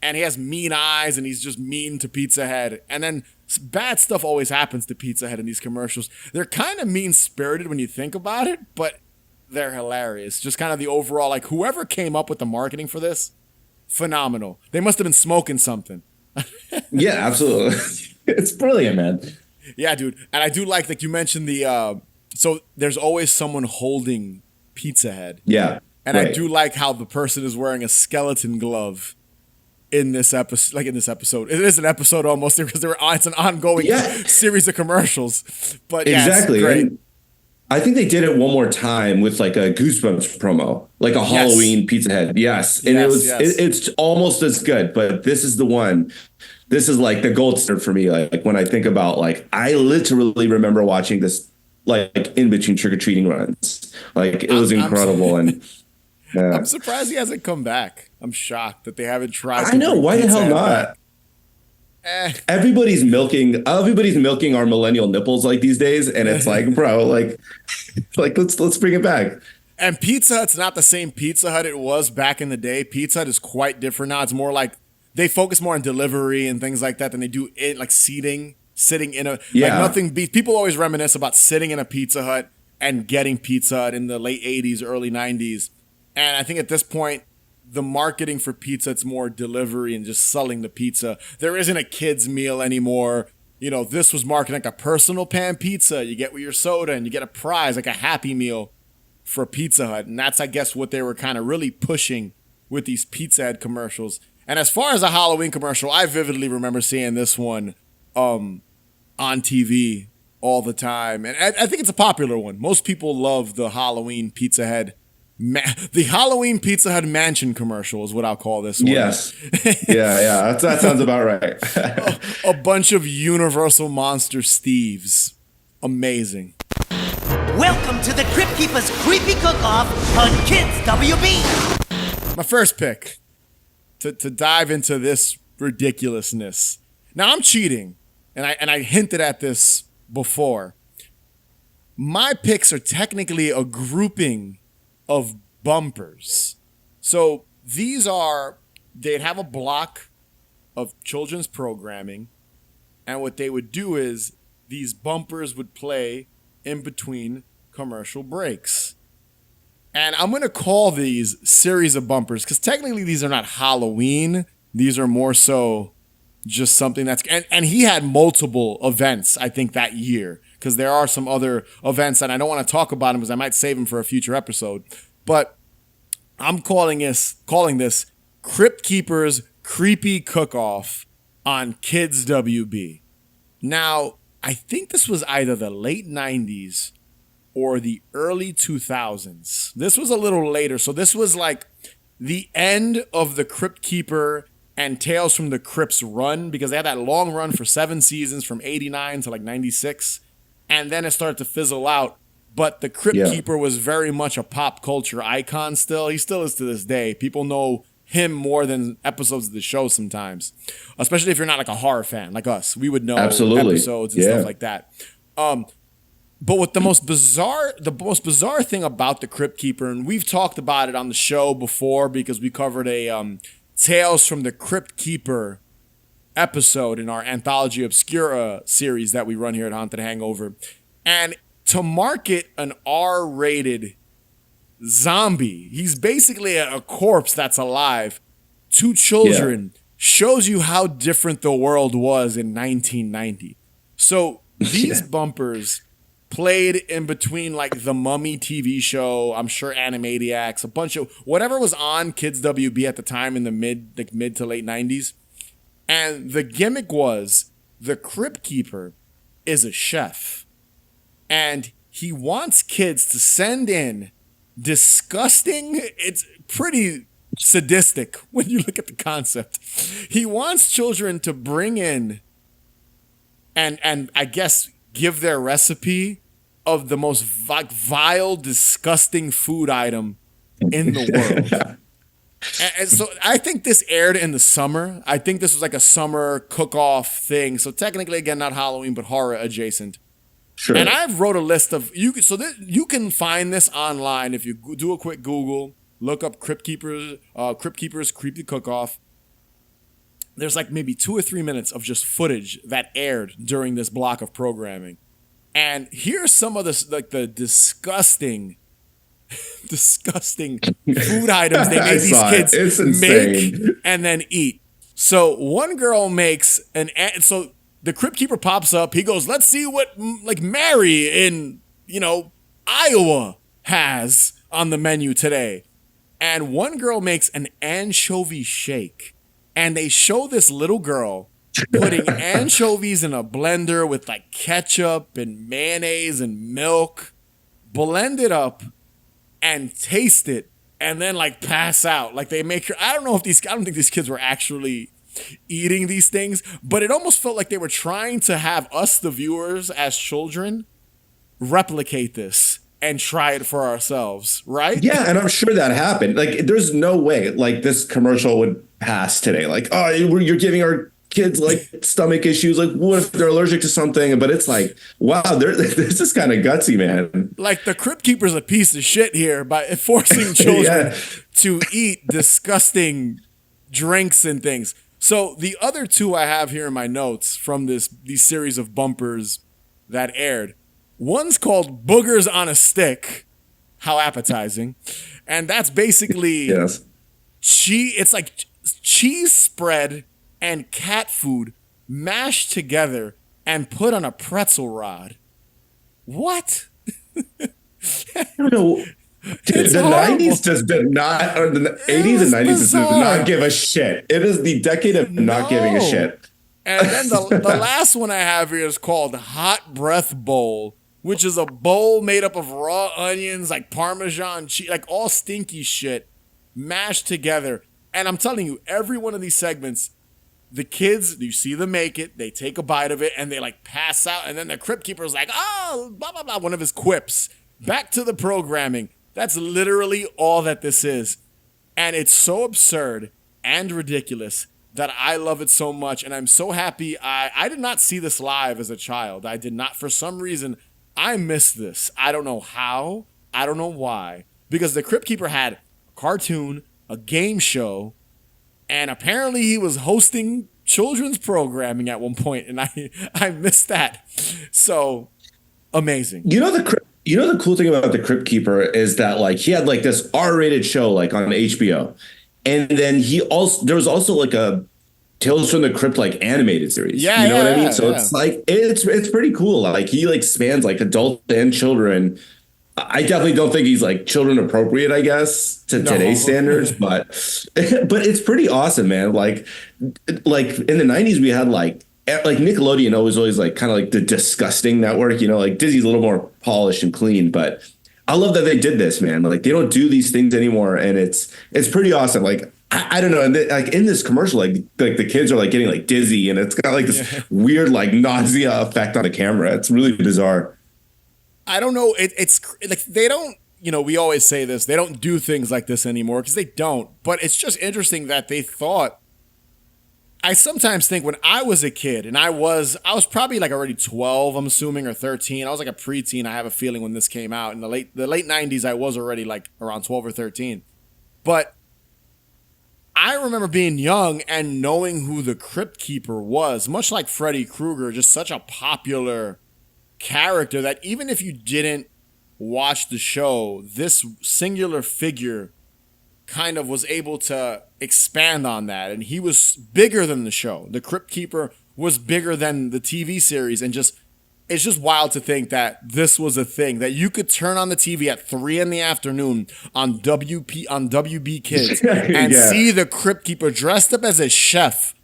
and he has mean eyes and he's just mean to Pizza Head. And then bad stuff always happens to Pizza Head in these commercials. They're kind of mean-spirited when you think about it, but they're hilarious. Just kind of the overall, like whoever came up with the marketing for this, phenomenal. They must have been smoking something. Yeah, absolutely. It's brilliant, man. Yeah, dude. And I do like you mentioned so there's always someone holding Pizza Head. Yeah. And right. I do like how the person is wearing a skeleton glove in this episode. Like in this episode, it is an episode almost, because it's an ongoing series of commercials. But exactly. It's great. And I think they did it one more time with like a Goosebumps promo, like a Halloween Pizza Head. Yes, and it's almost as good. But this is the one. This is like the gold standard for me. Like when I think about like, I literally remember watching this like in between trick-or-treating runs. Like it was incredible. And I'm surprised he hasn't come back. I'm shocked that they haven't tried. I know, why the hell not? Everybody's milking our millennial nipples like these days, and it's like, bro, like let's bring it back. And Pizza Hut's not the same Pizza Hut it was back in the day. Pizza Hut is quite different now. It's more like they focus more on delivery and things like that than they do in like sitting in a like nothing beats. People always reminisce about sitting in a Pizza Hut and getting Pizza Hut in the late 80s, early 90s. And I think at this point, the marketing for pizza, it's more delivery and just selling the pizza. There isn't a kid's meal anymore. You know, this was marketed like a personal pan pizza. You get with your soda and you get a prize, like a Happy Meal for Pizza Hut. And that's, I guess, what they were kind of really pushing with these Pizza Hut commercials. And as far as a Halloween commercial, I vividly remember seeing this one on TV all the time. And I think it's a popular one. Most people love the Halloween Pizza Hut. The Halloween Pizza Hut Mansion commercial is what I'll call this one. Yes. Yeah. That sounds about right. A bunch of Universal Monster Steves. Amazing. Welcome to the Crypt Keeper's Creepy Cook-Off on Kids WB. My first pick to dive into this ridiculousness. Now I'm cheating, and I hinted at this before. My picks are technically a grouping of bumpers. So they'd have a block of children's programming, and what they would do is these bumpers would play in between commercial breaks. And I'm going to call these series of bumpers because technically these are not Halloween. These are more so just something that's... And he had multiple events, I think, that year, because there are some other events, and I don't want to talk about them because I might save them for a future episode. But I'm calling this Crypt Keeper's Creepy Cook-Off on Kids WB. Now, I think this was either the late 90s or the early 2000s. This was a little later. So this was like the end of the Crypt Keeper and Tales from the Crypt's run, because they had that long run for 7 seasons from 89 to like 96. And then it started to fizzle out. But the Crypt Keeper was very much a pop culture icon still. He still is to this day. People know him more than episodes of the show sometimes. Especially if you're not like a horror fan like us. We would know episodes and stuff like that. But what the most bizarre thing about the Crypt Keeper, and we've talked about it on the show before because we covered a Tales from the Crypt Keeper episode in our Anthology Obscura series that we run here at Haunted Hangover. And to market an R-rated zombie, he's basically a corpse that's alive, to children, shows you how different the world was in 1990. So these bumpers played in between like the Mummy TV show, I'm sure Animaniacs, a bunch of whatever was on Kids WB at the time in the mid to late 90s. And the gimmick was the Crypt Keeper is a chef. And he wants kids to send in disgusting, it's pretty sadistic when you look at the concept. He wants children to bring in and I guess give their recipe of the most vile, disgusting food item in the world. And so I think this aired in the summer. I think this was like a summer cook-off thing. So technically, again, not Halloween, but horror adjacent. Sure. And I've wrote a list of you can find this online if you do a quick Google, look up Crypt Keeper's Creepy Cook-Off. There's like maybe 2 or 3 minutes of just footage that aired during this block of programming. And here's some of this, like the disgusting food items they made these kids make and then eat. So one girl makes so the Crypt Keeper pops up. He goes, let's see what like Mary in, Iowa has on the menu today. And one girl makes an anchovy shake. And they show this little girl putting anchovies in a blender with like ketchup and mayonnaise and milk, blend it up and taste it, and then like pass out. Like they make her, I don't think these kids were actually eating these things, but it almost felt like they were trying to have us, the viewers, as children, replicate this and try it for ourselves, right? Yeah, and I'm sure that happened. Like, there's no way like this commercial would pass today. Like, oh, you're giving our kids like stomach issues. Like, what if they're allergic to something? But it's like, wow, this is kind of gutsy, man. Like the Crypt Keeper's a piece of shit here by forcing children to eat disgusting drinks and things. So the other two I have here in my notes from these series of bumpers that aired. One's called Boogers on a Stick. How appetizing. And that's basically It's like cheese spread and cat food mashed together and put on a pretzel rod. What? I don't know. Dude, the horrible. 90s just did not, or the 80s and 90s just did not give a shit. It is the decade of not giving a shit. And then the last one I have here is called Hot Breath Bowl, which is a bowl made up of raw onions, like Parmesan cheese, like all stinky shit mashed together. And I'm telling you, every one of these segments, the kids, you see them make it, they take a bite of it, and they like pass out. And then the Crypt Keeper's like, oh, blah, blah, blah, one of his quips. Back to the programming. That's literally all that this is. And it's so absurd and ridiculous that I love it so much. And I'm so happy. I did not see this live as a child. I did not. For some reason, I missed this. I don't know how. I don't know why. Because the Crypt Keeper had a cartoon, a game show, and apparently he was hosting children's programming at one point, and I missed that. So amazing. You know the cool thing about the Crypt Keeper is that like he had like this R-rated show like on HBO, and then there was also like a Tales from the Crypt like animated series. Yeah, you know what I mean? yeah, So yeah. it's like it's pretty cool. Like he like spans like adult and children. I definitely don't think he's like children appropriate, I guess, to today's standards, but it's pretty awesome, man. Like in the 90s we had like Nickelodeon was always like kind of like the disgusting network, you know, like Disney's a little more polished and clean, but I love that they did this, man. Like they don't do these things anymore, and it's pretty awesome. Like I don't know, and like in this commercial, like the kids are like getting like dizzy, and it's got like this weird like nausea effect on the camera. It's really bizarre. I don't know. It's like they don't, you know, we always say this, they don't do things like this anymore because they don't. But it's just interesting that they thought. I sometimes think when I was a kid, and I was probably like already 12, I'm assuming, or 13. I was like a preteen, I have a feeling, when this came out. In the late 90s, I was already like around 12 or 13. But I remember being young and knowing who the Crypt Keeper was, much like Freddy Krueger, just such a popular character that even if you didn't watch the show, this singular figure kind of was able to expand on that. And he was bigger than the show. The Crypt Keeper was bigger than the TV series. And it's just wild to think that this was a thing that you could turn on the TV at 3 p.m. on WB Kids and see the Crypt Keeper dressed up as a chef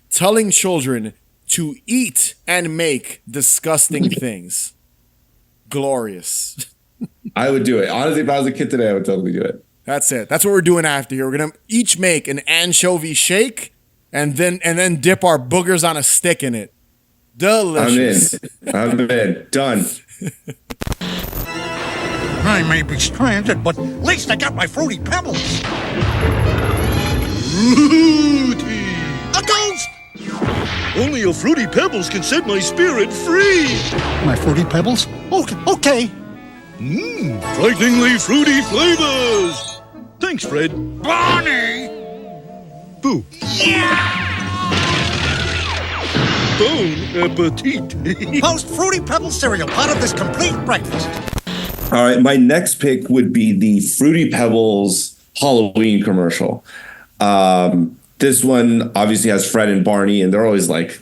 telling children to eat and make disgusting things. Glorious. I would do it. Honestly, if I was a kid today, I would totally do it. That's it. That's what we're doing after here. We're gonna each make an anchovy shake and then dip our boogers on a stick in it. Delicious. I'm in. Done. I may be stranded, but at least I got my Fruity Pebbles. Fruity! A ghost! Only a Fruity Pebbles can set my spirit free. My Fruity Pebbles? Okay. Frighteningly fruity flavors. Thanks, Fred. Barney! Boo. Yeah! Bon appetit. Post Fruity Pebbles cereal, part of this complete breakfast. All right, my next pick would be the Fruity Pebbles Halloween commercial. This one obviously has Fred and Barney, and they're always like,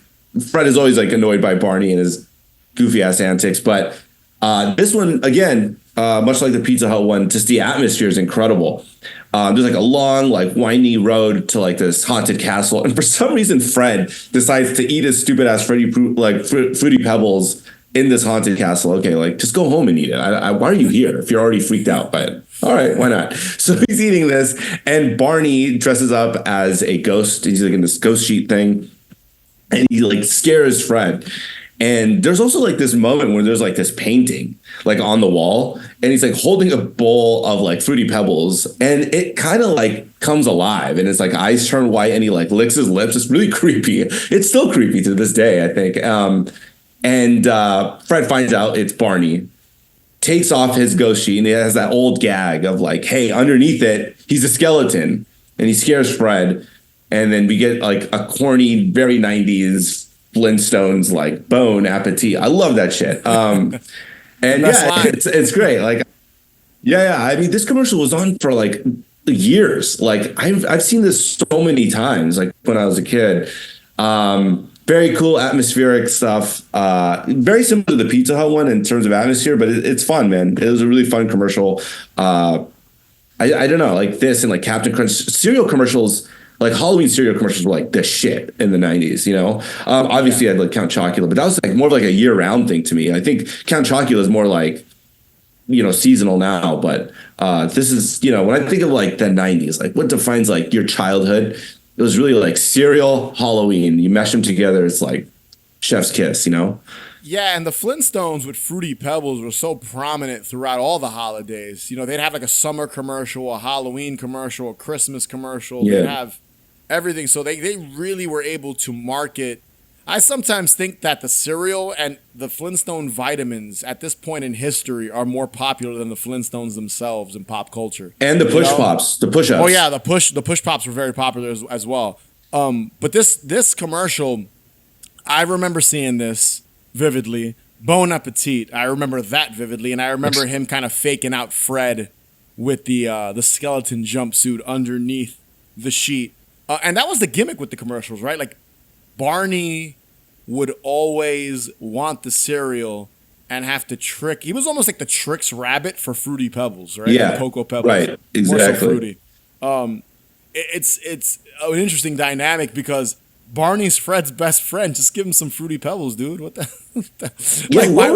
Fred is always like annoyed by Barney and his goofy ass antics. But this one, again, much like the Pizza Hut one, just the atmosphere is incredible. There's like a long, like windy road to like this haunted castle, and for some reason, Fred decides to eat his stupid ass Fruity Pebbles in this haunted castle. Okay, like just go home and eat it. Why are you here if you're already freaked out by it? All right, why not? So he's eating this, and Barney dresses up as a ghost. He's like in this ghost sheet thing, and he like scares Fred. And there's also like this moment where there's like this painting like on the wall, and he's like holding a bowl of like Fruity Pebbles, and it kind of like comes alive, and it's like eyes turn white, and he like licks his lips. It's really creepy. It's still creepy to this day, I think. And Fred finds out it's Barney, takes off his ghost sheet, and he has that old gag of like, hey, underneath it, he's a skeleton, and he scares Fred. And then we get like a corny, very 90s Flintstones like Bon Appetit. I love that shit. And yeah, it's great. Like, yeah. I mean, this commercial was on for like years. Like I've seen this so many times. Like when I was a kid. Very cool atmospheric stuff. Very similar to the Pizza Hut one in terms of atmosphere, but it's fun, man. It was a really fun commercial. I don't know, like this and like Captain Crunch cereal commercials. Like Halloween cereal commercials were like the shit in the 90s, you know? Obviously I had like Count Chocula, but that was like more of like a year round thing to me. I think Count Chocula is more like, you know, seasonal now, but this is, you know, when I think of like the 90s, like what defines like your childhood, it was really like cereal, Halloween. You mesh them together, it's like chef's kiss, you know? Yeah, and the Flintstones with Fruity Pebbles were so prominent throughout all the holidays. You know, they'd have like a summer commercial, a Halloween commercial, a Christmas commercial. Yeah. They'd have everything. So they really were able to market. I sometimes think that the cereal and the Flintstone vitamins at this point in history are more popular than the Flintstones themselves in pop culture. And the push pops, the push ups. Oh yeah, the push pops were very popular as well. But this commercial, I remember seeing this vividly. Bon Appetit, I remember that vividly, and I remember him kind of faking out Fred with the skeleton jumpsuit underneath the sheet, and that was the gimmick with the commercials, right? Like Barney would always want the cereal and have to trick. He was almost like the Trix Rabbit for Fruity Pebbles, right? Yeah, like Cocoa Pebbles, right, exactly. More so fruity. It's an interesting dynamic because Barney's Fred's best friend. Just give him some Fruity Pebbles, dude. What the? Like, what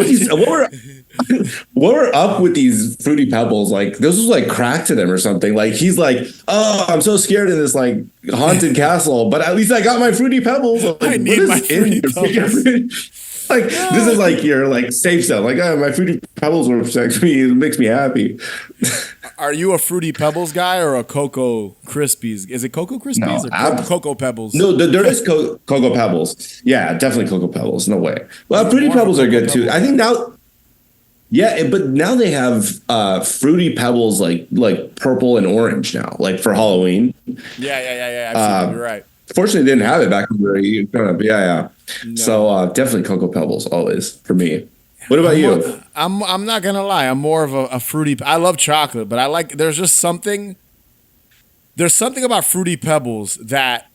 were up with these Fruity Pebbles? Like, this was like crack to them or something. Like, he's like, oh, I'm so scared in this like haunted castle, but at least I got my Fruity Pebbles. Like, I need my Fruity Pebbles. Like, this is like your like safe zone. Like, oh, my Fruity Pebbles will protect me. It makes me happy. Are you a Fruity Pebbles guy or a Cocoa Krispies? Is it Cocoa Krispies or Cocoa Pebbles? No, there is Cocoa Pebbles. Yeah, definitely Cocoa Pebbles. No way. Well, Fruity Pebbles are good too. I think now, yeah, but now they have Fruity Pebbles like purple and orange now, like for Halloween. Yeah. Absolutely, you're right. Fortunately, they didn't have it back when we were growing up. Yeah. No. So definitely Cocoa Pebbles always for me. What about you? I'm not gonna lie. I'm more of a fruity. I love chocolate, but I like. There's just something. There's something about Fruity Pebbles that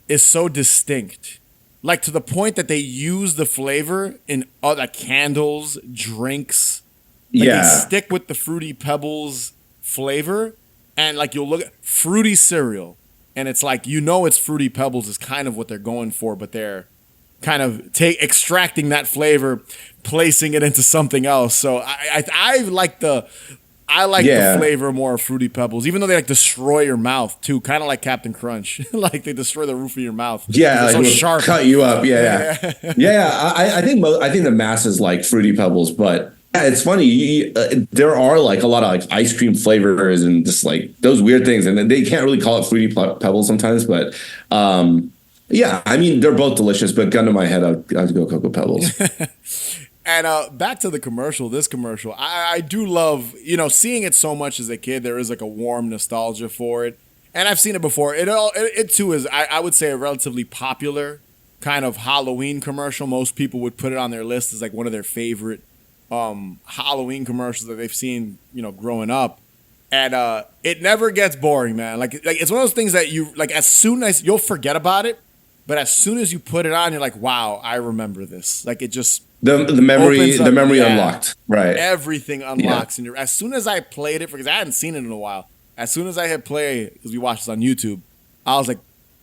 is so distinct, like to the point that they use the flavor in other candles, drinks. Like yeah, they stick with the Fruity Pebbles flavor, and like you'll look at fruity cereal, and it's like it's Fruity Pebbles is kind of what they're going for, but they're kind of extracting that flavor, placing it into something else. So I like the flavor more of Fruity Pebbles, even though they like destroy your mouth too, kind of like Captain Crunch. Like they destroy the roof of your mouth. Yeah, like so sharp, cut you up. Yeah. I think the masses like Fruity Pebbles, but yeah, it's funny. There are like a lot of like ice cream flavors and just like those weird things, and then they can't really call it Fruity Pebbles sometimes, but. Yeah, I mean, they're both delicious, but gun to my head, I'd have to go Cocoa Pebbles. And back to the commercial, this commercial, I do love, seeing it so much as a kid, there is like a warm nostalgia for it. And I've seen it before. It too is, I would say, a relatively popular kind of Halloween commercial. Most people would put it on their list as like one of their favorite Halloween commercials that they've seen, growing up. And it never gets boring, man. Like it's one of those things that you, like, as soon as you'll forget about it, but as soon as you put it on, you're like, wow, I remember this. Like it just the memory unlocked, right? Everything unlocks, and as soon as I played it, because I hadn't seen it in a while, as soon as I hit play, because we watched this on YouTube, I was like,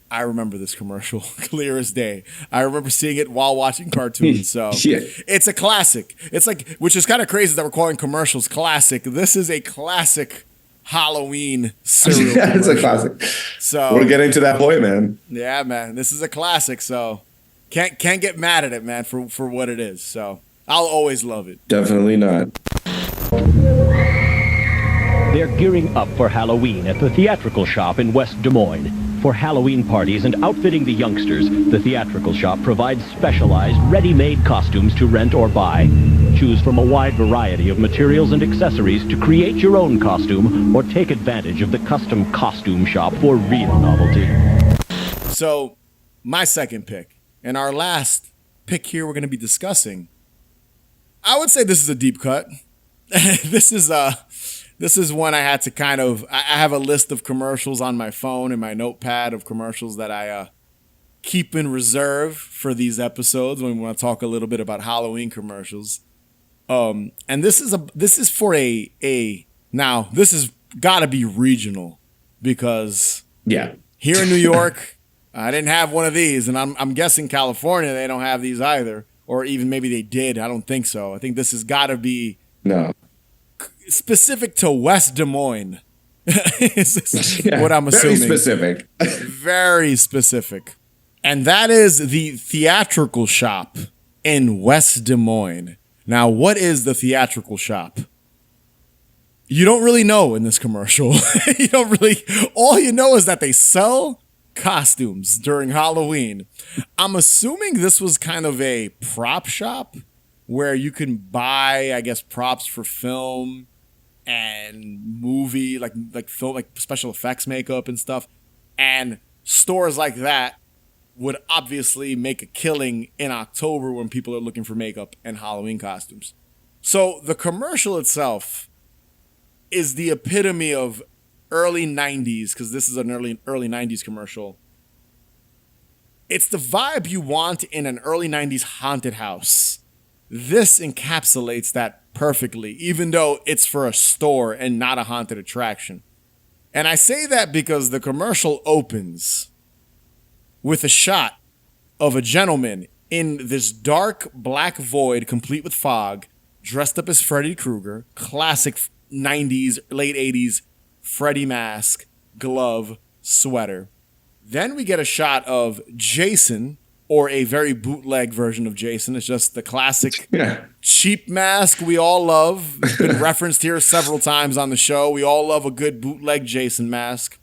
I remember this commercial clear as day. I remember seeing it while watching cartoons. So It's a classic. It's like, which is kind of crazy that we're calling commercials classic. This is a classic Halloween cereal. Yeah, it's a classic. So we're getting to that point, man. Yeah, man. This is a classic, so can't get mad at it, man, for what it is. So I'll always love it. Definitely not. They're gearing up for Halloween at the theatrical shop in West Des Moines. For Halloween parties and outfitting the youngsters, the theatrical shop provides specialized, ready-made costumes to rent or buy. Choose from a wide variety of materials and accessories to create your own costume or take advantage of the custom costume shop for real novelty. So, my second pick, and our last pick here we're going to be discussing, I would say this is a deep cut. This is This is one I had to I have a list of commercials on my phone and my notepad of commercials that I keep in reserve for these episodes when we want to talk a little bit about Halloween commercials. And this is for now this has got to be regional because here in New York, I didn't have one of these, and I'm guessing California they don't have these either, or even maybe they did. I don't think so. I think this has got to be specific to West Des Moines. What I'm assuming. Very specific. Very specific. And that is the theatrical shop in West Des Moines. Now, what is the theatrical shop? You don't really know in this commercial. All you know is that they sell costumes during Halloween. I'm assuming this was kind of a prop shop where you can buy, I guess, props for film and movie, like film, like special effects makeup and stuff. And stores like that would obviously make a killing in October when people are looking for makeup and Halloween costumes. So the commercial itself is the epitome of early 90s, because this is an early 90s commercial. It's the vibe you want in an early 90s haunted house. This encapsulates that perfectly, even though it's for a store and not a haunted attraction. And I say that because the commercial opens with a shot of a gentleman in this dark black void complete with fog, dressed up as Freddy Krueger, classic 90s, late 80s Freddy mask, glove, sweater. Then we get a shot of Jason, or a very bootleg version of Jason. It's just the classic cheap mask we all love. It's been referenced here several times on the show. We all love a good bootleg Jason mask.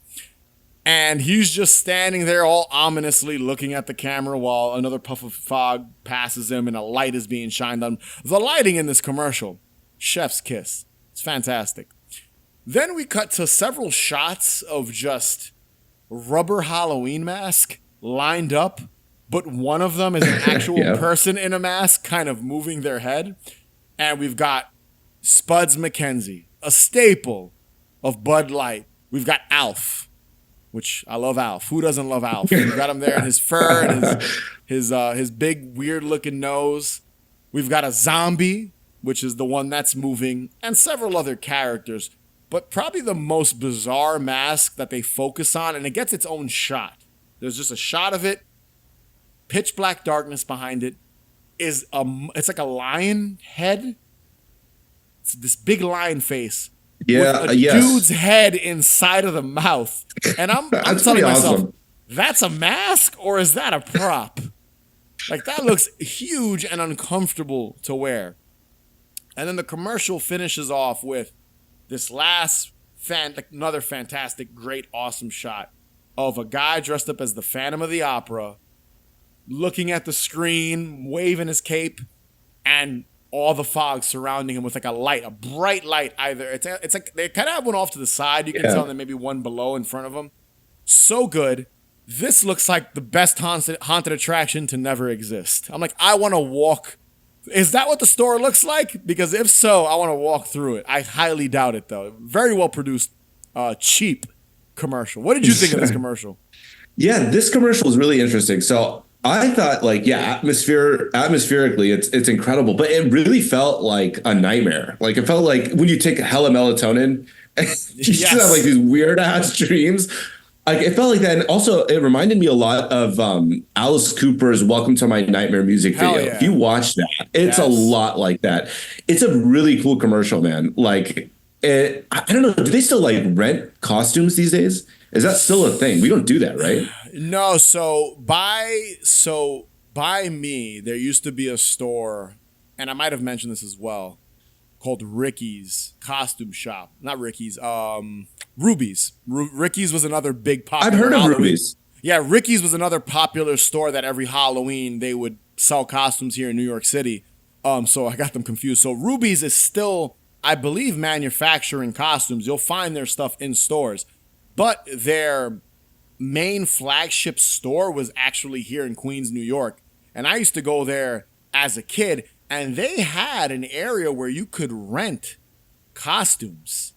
And he's just standing there all ominously looking at the camera while another puff of fog passes him and a light is being shined on. The lighting in this commercial, chef's kiss. It's fantastic. Then we cut to several shots of just rubber Halloween mask lined up, but one of them is an actual person in a mask kind of moving their head. And we've got Spuds McKenzie, a staple of Bud Light. We've got Alf, which I love Alf. Who doesn't love Alf? We've got him there in his fur and his big weird looking nose. We've got a zombie, which is the one that's moving, and several other characters. But probably the most bizarre mask that they focus on, and it gets its own shot. There's just a shot of it, pitch black darkness behind it. It's like a lion head. It's this big lion face. Yeah, with a dude's head inside of the mouth. And I'm telling myself, awesome. That's a mask or is that a prop? Like, that looks huge and uncomfortable to wear. And then the commercial finishes off with this last another fantastic, great, awesome shot of a guy dressed up as the Phantom of the Opera, looking at the screen, waving his cape, and all the fog surrounding him with like a light, a bright light. Either it's like they kind of have one off to the side. You can tell there maybe one below in front of them. So good. This looks like the best haunted attraction to never exist. I'm like, I want to walk. Is that what the store looks like? Because if so, I want to walk through it. I highly doubt it, though. Very well produced, cheap commercial. What did you think of this commercial? Yeah, this commercial is really interesting. So I thought, atmospherically, it's incredible, but it really felt like a nightmare. Like, it felt like when you take hella melatonin, you just have like these weird ass dreams. Like, it felt like that. And also, it reminded me a lot of Alice Cooper's Welcome to My Nightmare music video. Yeah. If you watch that, it's a lot like that. It's a really cool commercial, man. Like, I don't know. Do they still like rent costumes these days? Is that still a thing? We don't do that, right? No. So by me, there used to be a store, and I might have mentioned this as well, called Ricky's Costume Shop. Not Ricky's, Ruby's. Ricky's was another big popular. I've heard of Halloween. Ruby's. Yeah, Ricky's was another popular store that every Halloween they would sell costumes here in New York City. So I got them confused. So Ruby's is still, I believe, manufacturing costumes. You'll find their stuff in stores. But their main flagship store was actually here in Queens, New York. And I used to go there as a kid, and they had an area where you could rent costumes.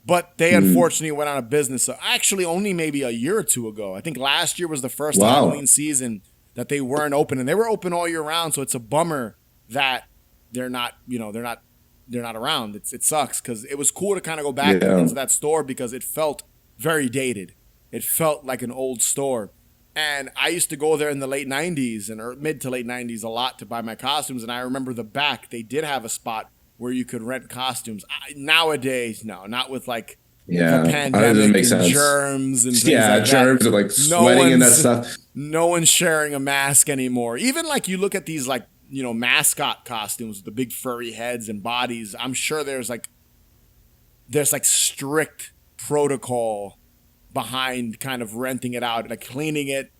But they unfortunately went out of business. So actually, only maybe a year or two ago. I think last year was the first Halloween season that they weren't open, and they were open all year round. So it's a bummer that they're not around. It sucks because it was cool to kind of go back into that store because it felt very dated. It felt like an old store. And I used to go there in the late 90s or mid to late 90s a lot to buy my costumes. And I remember the back, they did have a spot where you could rent costumes. Nowadays, no, not with like the pandemic and germs and things like germs and like sweating and that stuff. No one's sharing a mask anymore. Even like you look at these like, mascot costumes with the big furry heads and bodies. I'm sure there's like strict protocol behind kind of renting it out, like cleaning it,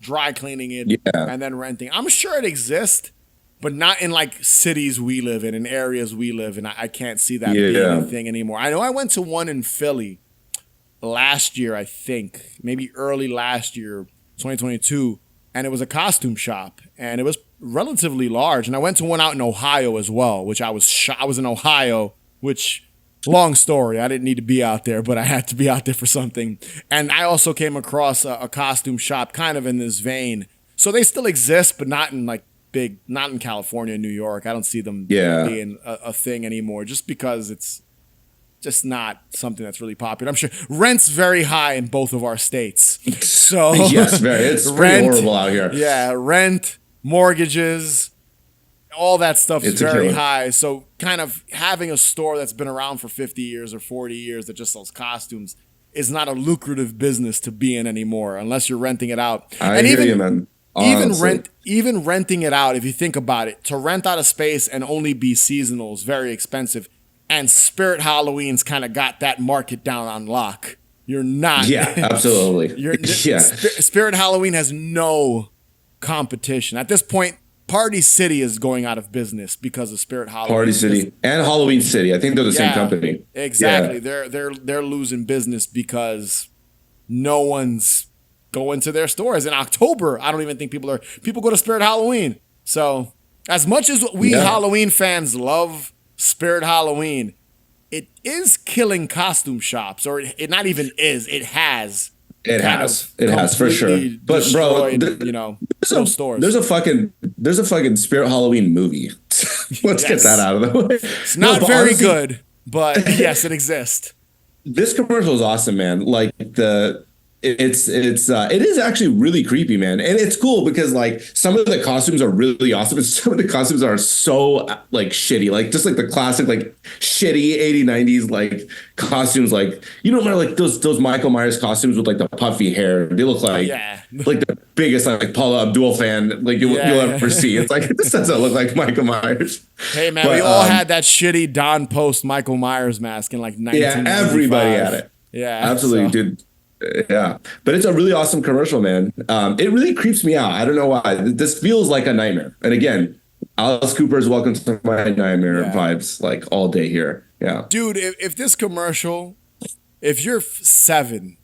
dry cleaning it, and then renting. I'm sure it exists, but not in like cities we live in areas we live in. I can't see that being a thing anymore. I know I went to one in Philly last year, I think, maybe early last year, 2022, and it was a costume shop, and it was relatively large. And I went to one out in Ohio as well, which I was in Ohio, which, long story, I didn't need to be out there, but I had to be out there for something. And I also came across a costume shop kind of in this vein. So they still exist, but not in like not in California, New York. I don't see them being a thing anymore, just because it's just not something that's really popular. I'm sure rent's very high in both of our states. So yes, very. It's pretty horrible out here. Yeah, rent, mortgages, all that stuff is very high. So kind of having a store that's been around for 50 years or 40 years that just sells costumes is not a lucrative business to be in anymore unless you're renting it out. I hear you, man. Even renting it out, if you think about it, to rent out a space and only be seasonal is very expensive. And Spirit Halloween's kind of got that market down on lock. You're not. Yeah, absolutely. Spirit Halloween has no competition. At this point, Party City is going out of business because of Spirit Halloween. Party City and Halloween City. I think they're the same company. Exactly. Yeah. They're losing business because no one's going to their stores. In October, I don't even think people go to Spirit Halloween. So as much as we Halloween fans love Spirit Halloween, it is killing costume shops, or it not even is. It has. It has for sure. But bro, stores. There's a fucking Spirit Halloween movie. Let's get that out of the way. It's not very good, but yes, it exists. This commercial is awesome, man. Like it is actually really creepy, man. And it's cool because like some of the costumes are really awesome, and some of the costumes are so like shitty, like just like the classic like shitty 80s 90s like costumes, like remember like those Michael Myers costumes with like the puffy hair. They look like like the biggest like Paula Abdul fan like you'll ever see. It's like this doesn't look like Michael Myers. Hey man, we all had that shitty Don Post Michael Myers mask in like 1995. Yeah, everybody had it. Yeah, absolutely, dude. Yeah, but it's a really awesome commercial, man. It really creeps me out. I don't know why. This feels like a nightmare. And again, Alice Cooper's Welcome to My Nightmare vibes like all day here. Yeah. Dude, if this commercial, if you're 7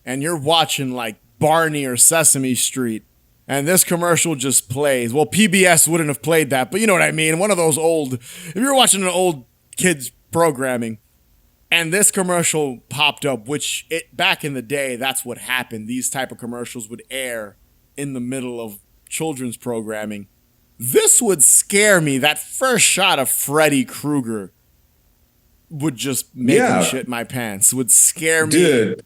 and you're watching like Barney or Sesame Street and this commercial just plays, well, PBS wouldn't have played that, but you know what I mean? One of those old, if you're watching an old kids programming, and this commercial popped up, which back in the day, that's what happened. These type of commercials would air in the middle of children's programming. This would scare me. That first shot of Freddy Krueger would just make me shit my pants. Would scare me. Dude.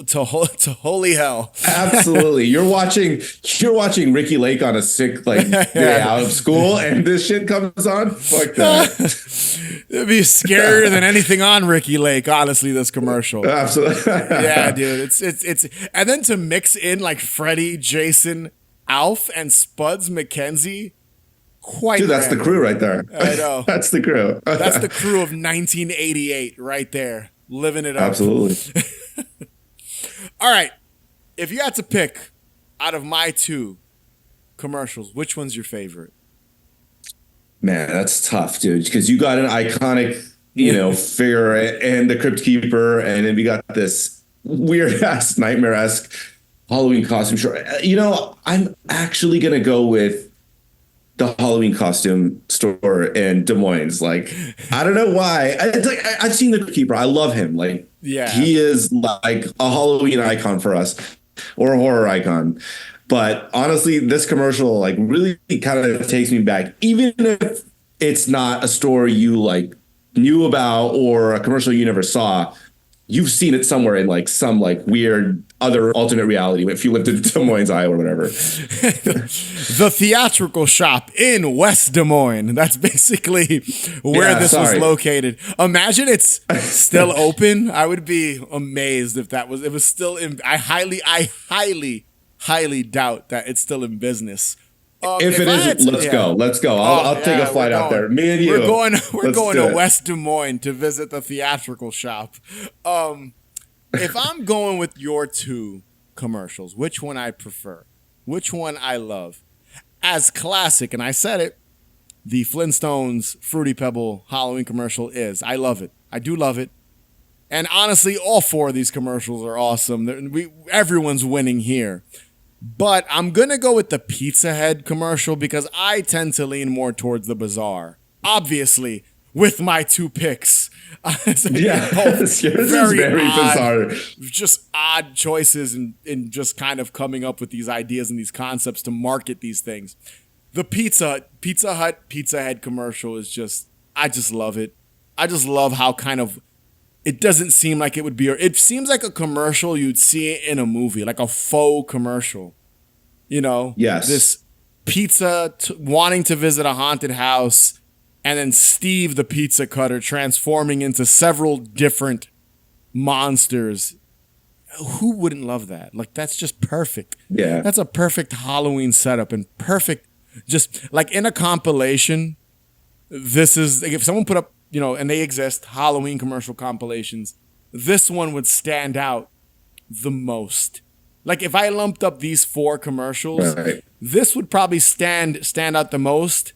To holy hell. Absolutely. You're watching Ricky Lake on a sick day out of school and this shit comes on. Fuck that. It'd be scarier than anything on Ricky Lake, honestly, this commercial. Absolutely. Yeah, dude. It's and then to mix in like Freddy, Jason, Alf, and Spuds McKenzie. Dude, that's the crew right there. I know. That's the crew. That's the crew of 1988 right there. Living it up. Absolutely. All right, if you had to pick out of my 2 commercials, which one's your favorite? Man, that's tough, dude, because you got an iconic, figure and the Crypt Keeper, and then we got this weird-ass, nightmare-esque Halloween costume. Sure, I'm actually going to go with the Halloween costume store in Des Moines. Like, I don't know why. I've seen the Keeper. I love him. Like, he is like a Halloween icon for us, or a horror icon. But honestly, this commercial like really kind of takes me back, even if it's not a store you like knew about or a commercial you never saw. You've seen it somewhere in like some like weird other alternate reality if you lived in Des Moines, Iowa, or whatever. The theatrical shop in West Des Moines. That's basically where this was located. Imagine it's still open. I would be amazed if it was still in. I highly doubt that it's still in business. If it isn't, let's go. I'll take a flight out there. Me and you. We're going to West Des Moines to visit the theatrical shop. If I'm going with your two commercials, which one I prefer? Which one I love? As classic, and I said it, the Flintstones Fruity Pebble Halloween commercial is. I love it. I do love it. And honestly, all four of these commercials are awesome. Everyone's winning here. But I'm going to go with the Pizza Head commercial because I tend to lean more towards the bizarre. Obviously, with my two picks. Yours is very bizarre. Just odd choices in just kind of coming up with these ideas and these concepts to market these things. The Pizza Hut Pizza Head commercial is I just love it. I just love how kind of, it doesn't seem like it would be, it seems like a commercial you'd see in a movie, like a faux commercial. You know? Yes. This pizza wanting to visit a haunted house, and then Steve the pizza cutter transforming into several different monsters. Who wouldn't love that? Like, that's just perfect. Yeah. That's a perfect Halloween setup and perfect, just like in a compilation, this is, like if someone put up, and they exist, Halloween commercial compilations, this one would stand out the most. Like if I lumped up these four commercials, this would probably stand out the most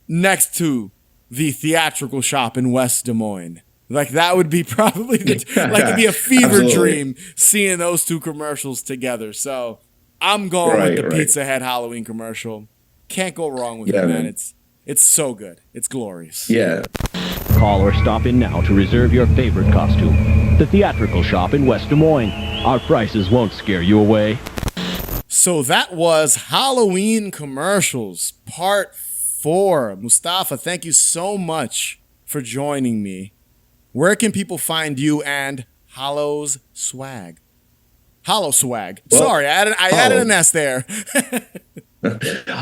next to the theatrical shop in West Des Moines. Like that would be probably it'd be a fever dream seeing those two commercials together. So I'm going with the Pizza Head Halloween commercial. Can't go wrong with it, man. It's so good. It's glorious. Yeah. Call or stop in now to reserve your favorite costume. The theatrical shop in West Des Moines. Our prices won't scare you away. So that was Halloween commercials, part 4. Mustafa, thank you so much for joining me. Where can people find you and Hallow Swag? Hallow Swag. Well, sorry, I added an S there.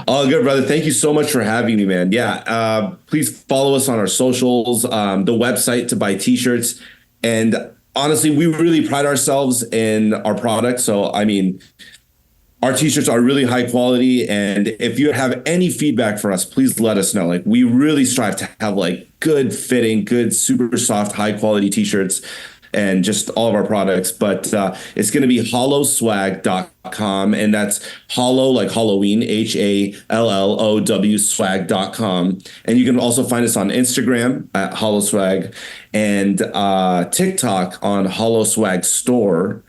All good, brother. Thank you so much for having me, man. Yeah, please follow us on our socials, the website to buy t-shirts. And honestly, we really pride ourselves in our product. So, I mean, our t-shirts are really high quality. And if you have any feedback for us, please let us know. Like, we really strive to have like good fitting, good, super soft, high quality t-shirts and just all of our products. But it's going to be hallowswag.com, and that's Hallow like Halloween, HALLOW swag.com. And you can also find us on Instagram at Hallow Swag and TikTok on Hallow Swag Store.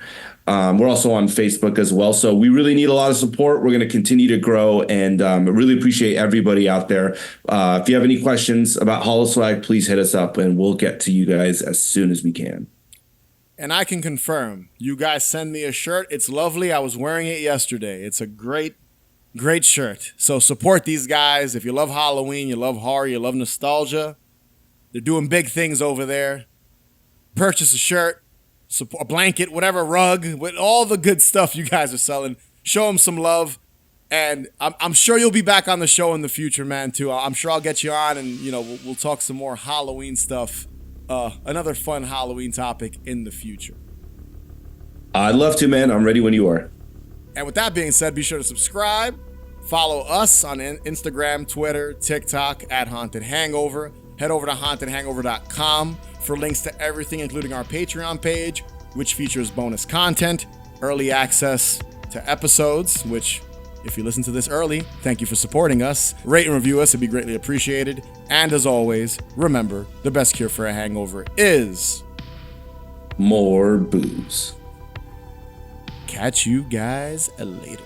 We're also on Facebook as well. So we really need a lot of support. We're going to continue to grow, and really appreciate everybody out there. If you have any questions about Hallow Swag, please hit us up and we'll get to you guys as soon as we can. And I can confirm, you guys send me a shirt. It's lovely. I was wearing it yesterday. It's a great, great shirt. So support these guys. If you love Halloween, you love horror, you love nostalgia, they're doing big things over there. Purchase a shirt, a blanket, whatever, rug, with all the good stuff you guys are selling. Show them some love. And I'm sure you'll be back on the show in the future, man, too. I'm sure I'll get you on and, we'll talk some more Halloween stuff. Another fun Halloween topic in the future. I'd love to, man. I'm ready when you are. And with that being said, be sure to subscribe. Follow us on Instagram, Twitter, TikTok at Haunted Hangover. Head over to hauntedhangover.com for links to everything, including our Patreon page, which features bonus content, early access to episodes, which, if you listen to this early, thank you for supporting us. Rate and review us, it'd be greatly appreciated. And as always, remember, the best cure for a hangover is more booze. Catch you guys later.